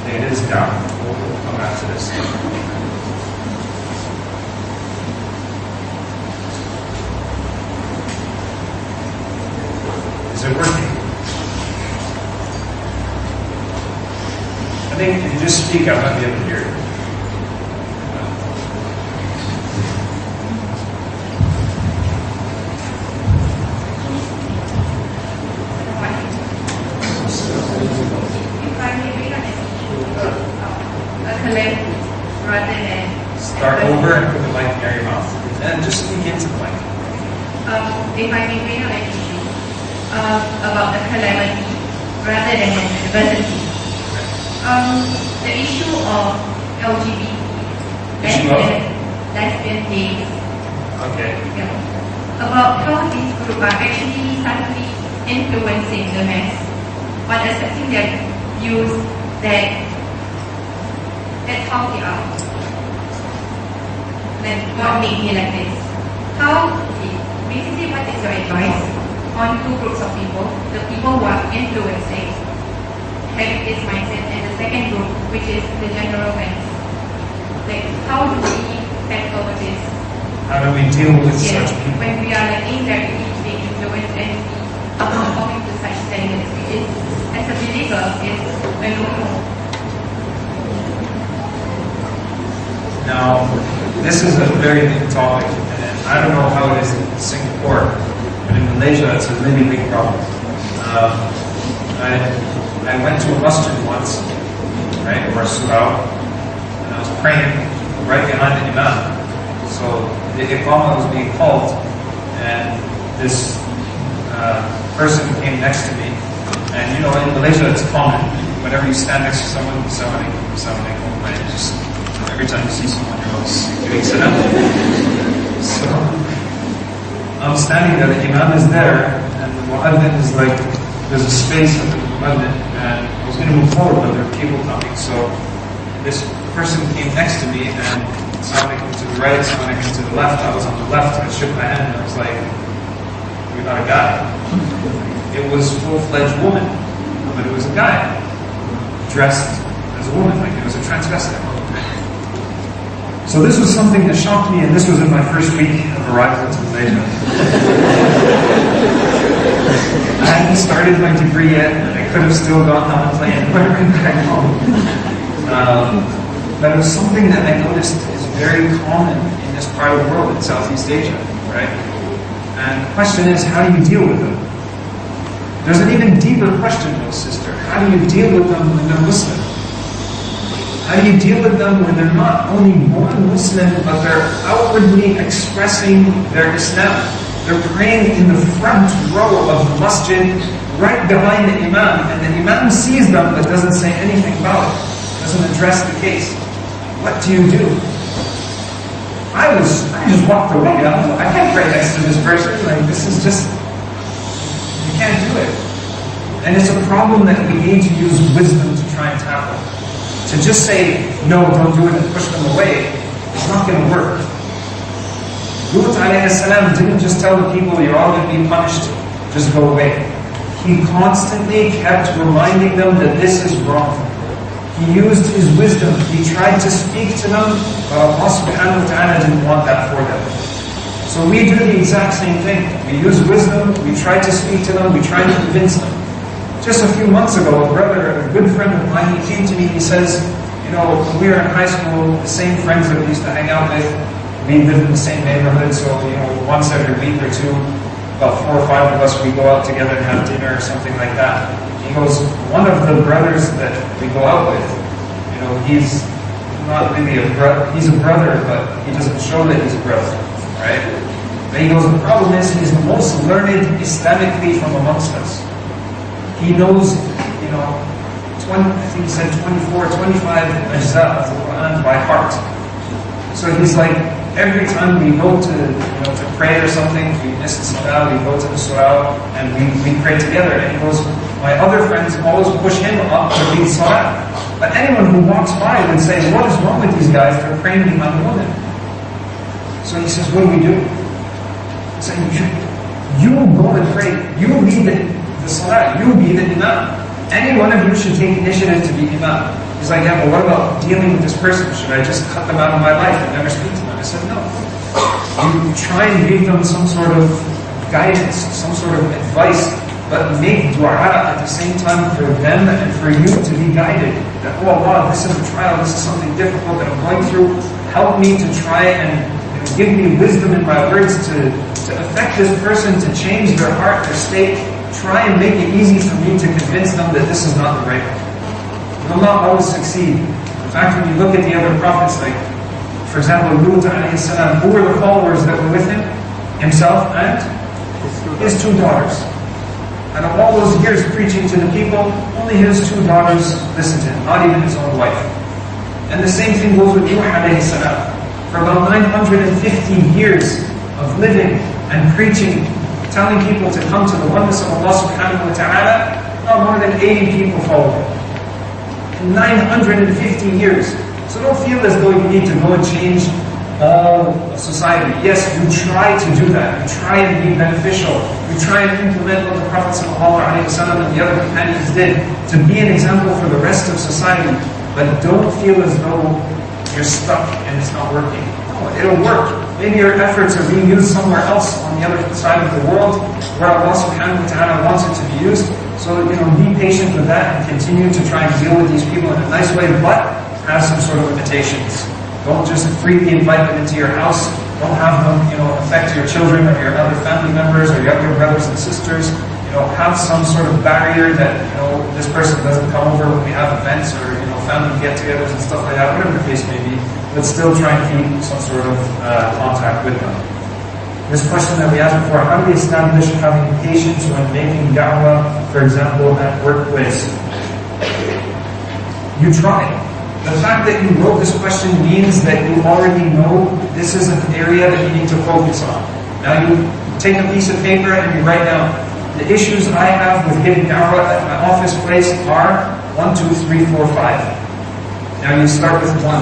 It is Dawah. We'll come back to this. Is it working? I think if you just speak, I might be able to hear it. Start over and put the mic near your mouth. And just speak into the mic. If I may bring up an issue about the calamity rather than adversity. The issue of LGBT, lesbian gays. Okay. Yeah. About how these groups are actually subtly influencing the mass on accepting their views that's how they are. Then what made me like this? Basically what is your advice on 2 groups of people, the people who are influencing, having this mindset, and the second group, which is the general fans. Like, how do we tackle with this? How do we deal with such people? When we are indirectly being influenced and we are conforming to such standards, which is, as a believer, is a no-no. Now, this is a very big topic, and I don't know how it is in Singapore, but in Malaysia it's a really big problem. I went to a masjid once, right, or a surah, and I was praying right behind the imam. So the iqamah was being called, and this person came next to me. And in Malaysia it's common, whenever you stand next to someone, right, just every time you see someone, you're always doing salam. So I'm standing there, the imam is there, and the mu'adhin is like, there's a space at the mu'adhin, and I was going to move forward, but there were people coming. So this person came next to me, and someone came to the right, someone came to the left. I was on the left, I shook my hand, and I was like, you're not a guy. It was full-fledged woman, but it was a guy, dressed as a woman, like it was a transvestite. So this was something that shocked me, and this was in my first week of arrival to Malaysia. I hadn't started my degree yet, and I could have still gotten on a plane and went back home. But it was something that I noticed is very common in this part of the world, in Southeast Asia, right? And the question is, how do you deal with them? There's an even deeper question, though, sister. How do you deal with them when they're Muslim? How do you deal with them when they're not only born Muslim, but they're outwardly expressing their Islam? They're praying in the front row of the masjid, right behind the imam, and the imam sees them but doesn't say anything about it, doesn't address the case. What do you do? I just walked away. I can't pray next to this person. Like, this is just, you can't do it. And it's a problem that we need to use wisdom to try and tackle. To just say, no, don't do it, and push them away, it's not going to work. Lut alayhi salam didn't just tell the people, you're all going to be punished, just go away. He constantly kept reminding them that this is wrong. He used his wisdom. He tried to speak to them, but Allah subhanahu wa ta'ala didn't want that for them. So we do the exact same thing. We use wisdom, we try to speak to them, we try to convince them. Just a few months ago, a good friend of mine, he came to me, he says, when we were in high school, the same friends that we used to hang out with, we lived in the same neighborhood, so once every week or two, about 4 or 5 of us, we go out together and have dinner or something like that. He goes, one of the brothers that we go out with, he's not really a brother, he's a brother, but he doesn't show that he's a brother, right? But he goes, the problem is he's the most learned Islamically from amongst us. He knows, I think he said 24, 25 ajza of the Quran by heart. So he's like, every time we go to pray or something, we miss the salah, we go to the surah, and we pray together. And he goes, my other friends always push him up to lead salah. But anyone who walks by would say, what is wrong with these guys? They're praying behind the woman. So he says, what do we do? He said, you go and pray. You lead the salah. You be the imam. Any one of you should take initiative to be imam. He's like, yeah, but what about dealing with this person? Should I just cut them out of my life and never speak to them? I said, no. You try and give them some sort of guidance, some sort of advice, but make dua at the same time for them and for you to be guided. That, oh Allah, this is a trial, this is something difficult that I'm going through. Help me to try and give me wisdom in my words to affect this person, to change their heart, their state. Try and make it easy for me to convince them that this is not the right way. You will not always succeed. In fact, when you look at the other prophets, like, for example, Lut alayhi salam, who were the followers that were with him? Himself and his 2 daughters. And of all those years preaching to the people, only his 2 daughters listened to him, not even his own wife. And the same thing goes with Nuh alayhi salam. For about 950 years of living and preaching, telling people to come to the oneness of Allah subhanahu wa ta'ala, not more than 80 people followed him. In 950 years. So don't feel as though you need to go and change all of society. Yes, you try to do that. You try and be beneficial. You try and implement what the Prophet ﷺ and the other companions did to be an example for the rest of society. But don't feel as though you're stuck and it's not working. No, it'll work. Maybe your efforts are being used somewhere else on the other side of the world where Allah subhanahu wa ta'ala wants it to be used. So, be patient with that and continue to try and deal with these people in a nice way, but have some sort of limitations. Don't just freely invite them into your house. Don't have them, affect your children or your other family members or your younger brothers and sisters. Have some sort of barrier that, this person doesn't come over when we have events or, family get-togethers and stuff like that, whatever the case may be, but still try and keep some sort of contact with them. This question that we asked before, how do we establish having patience when making da'wah, for example, at workplace? You try. The fact that you wrote this question means that you already know this is an area that you need to focus on. Now you take a piece of paper and you write down, the issues I have with giving da'wah at my office place are 1, 2, 3, 4, 5. Now you start with 1.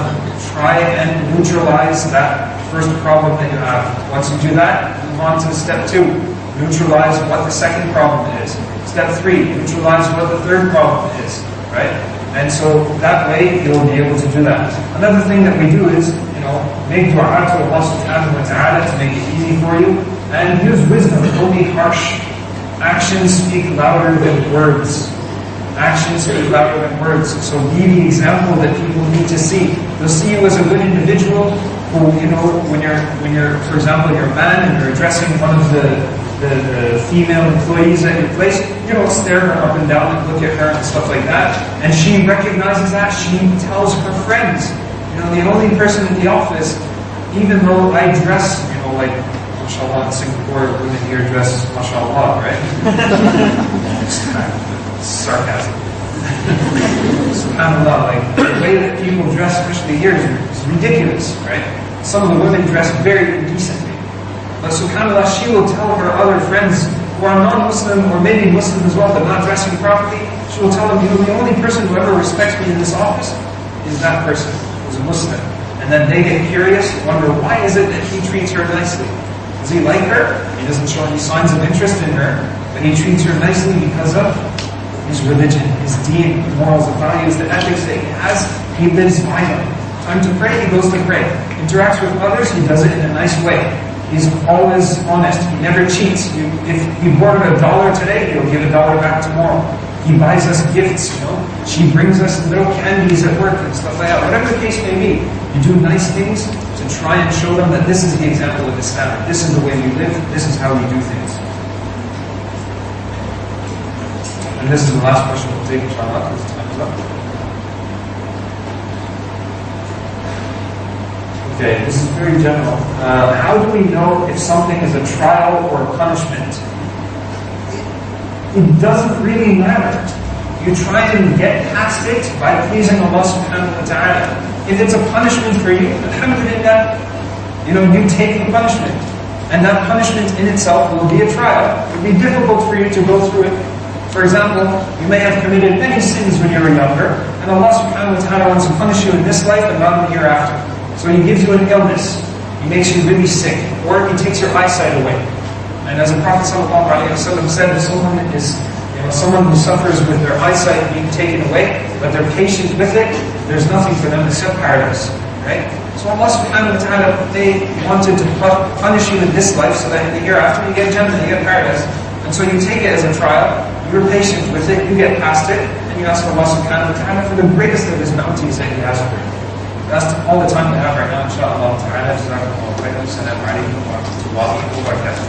Try and neutralize that first problem that you have. Once you do that, move on to step 2. Neutralize what the second problem is. Step 3, neutralize what the third problem is. Right? And so that way you'll be able to do that. Another thing that we do is, make dua to Allah subhanahu wa ta'ala to make it easy for you. And use wisdom. Don't be harsh. Actions speak louder than words. Actions speak louder than words. So be the example that people need to see. They'll see you as a good individual, who, when you're, for example, you're a man and you're addressing one of the female employees at your place, you don't stare her up and down and look at her and stuff like that. And she recognizes that. She tells her friends, the only person in the office, even though I dress, like, mashallah, in Singapore, women here dress, mashallah, right? Sarcasm. SubhanAllah, like, the way that people dress, especially here, is ridiculous, right? Some of the women dress very indecently. But subhanAllah, she will tell her other friends who are non-Muslim or maybe Muslim as well, but not dressing properly, she will tell them, the only person who ever respects me in this office is that person who's a Muslim. And then they get curious and wonder, why is it that he treats her nicely? Does he like her? He doesn't show any signs of interest in her, but he treats her nicely because of his religion, his deen, the morals, the values, the ethics that he has. He lives by them. Time to pray, he goes to pray. Interacts with others, he does it in a nice way. He's always honest. He never cheats. If you borrowed $1 today, he'll give $1 back tomorrow. He buys us gifts, She brings us little candies at work and stuff like that. Whatever the case may be, you do nice things to try and show them that this is the example of Islam. This is the way we live. This is how we do things. And this is the last question we'll take, inshallah, because time is up. Okay, this is very general. How do we know if something is a trial or a punishment? It doesn't really matter. You try and get past it by pleasing Allah subhanahu wa ta'ala. If it's a punishment for you, alhamdulillah, you take the punishment. And that punishment in itself will be a trial. It will be difficult for you to go through it. For example, you may have committed many sins when you were younger, and Allah subhanahu wa ta'ala wants to punish you in this life and not in the hereafter. So He gives you an illness. He makes you really sick. Or He takes your eyesight away. And as the Prophet ﷺ said, someone is someone who suffers with their eyesight being taken away, but they're patient with it, there's nothing for them except paradise. Right? So Allah subhanahu wa ta'ala, they wanted to punish you in this life so that in the hereafter you get Jannah, you get paradise. And so you take it as a trial, you're patient with it, you get past it, and you ask Allah subhanahu wa ta'ala for the greatest of His bounties that He has for you. That's all the time we have right now, inshallah ta'ala. Jazakumullah khairan. Assalamu alaikum wa rahmatullahi wa barakatuh.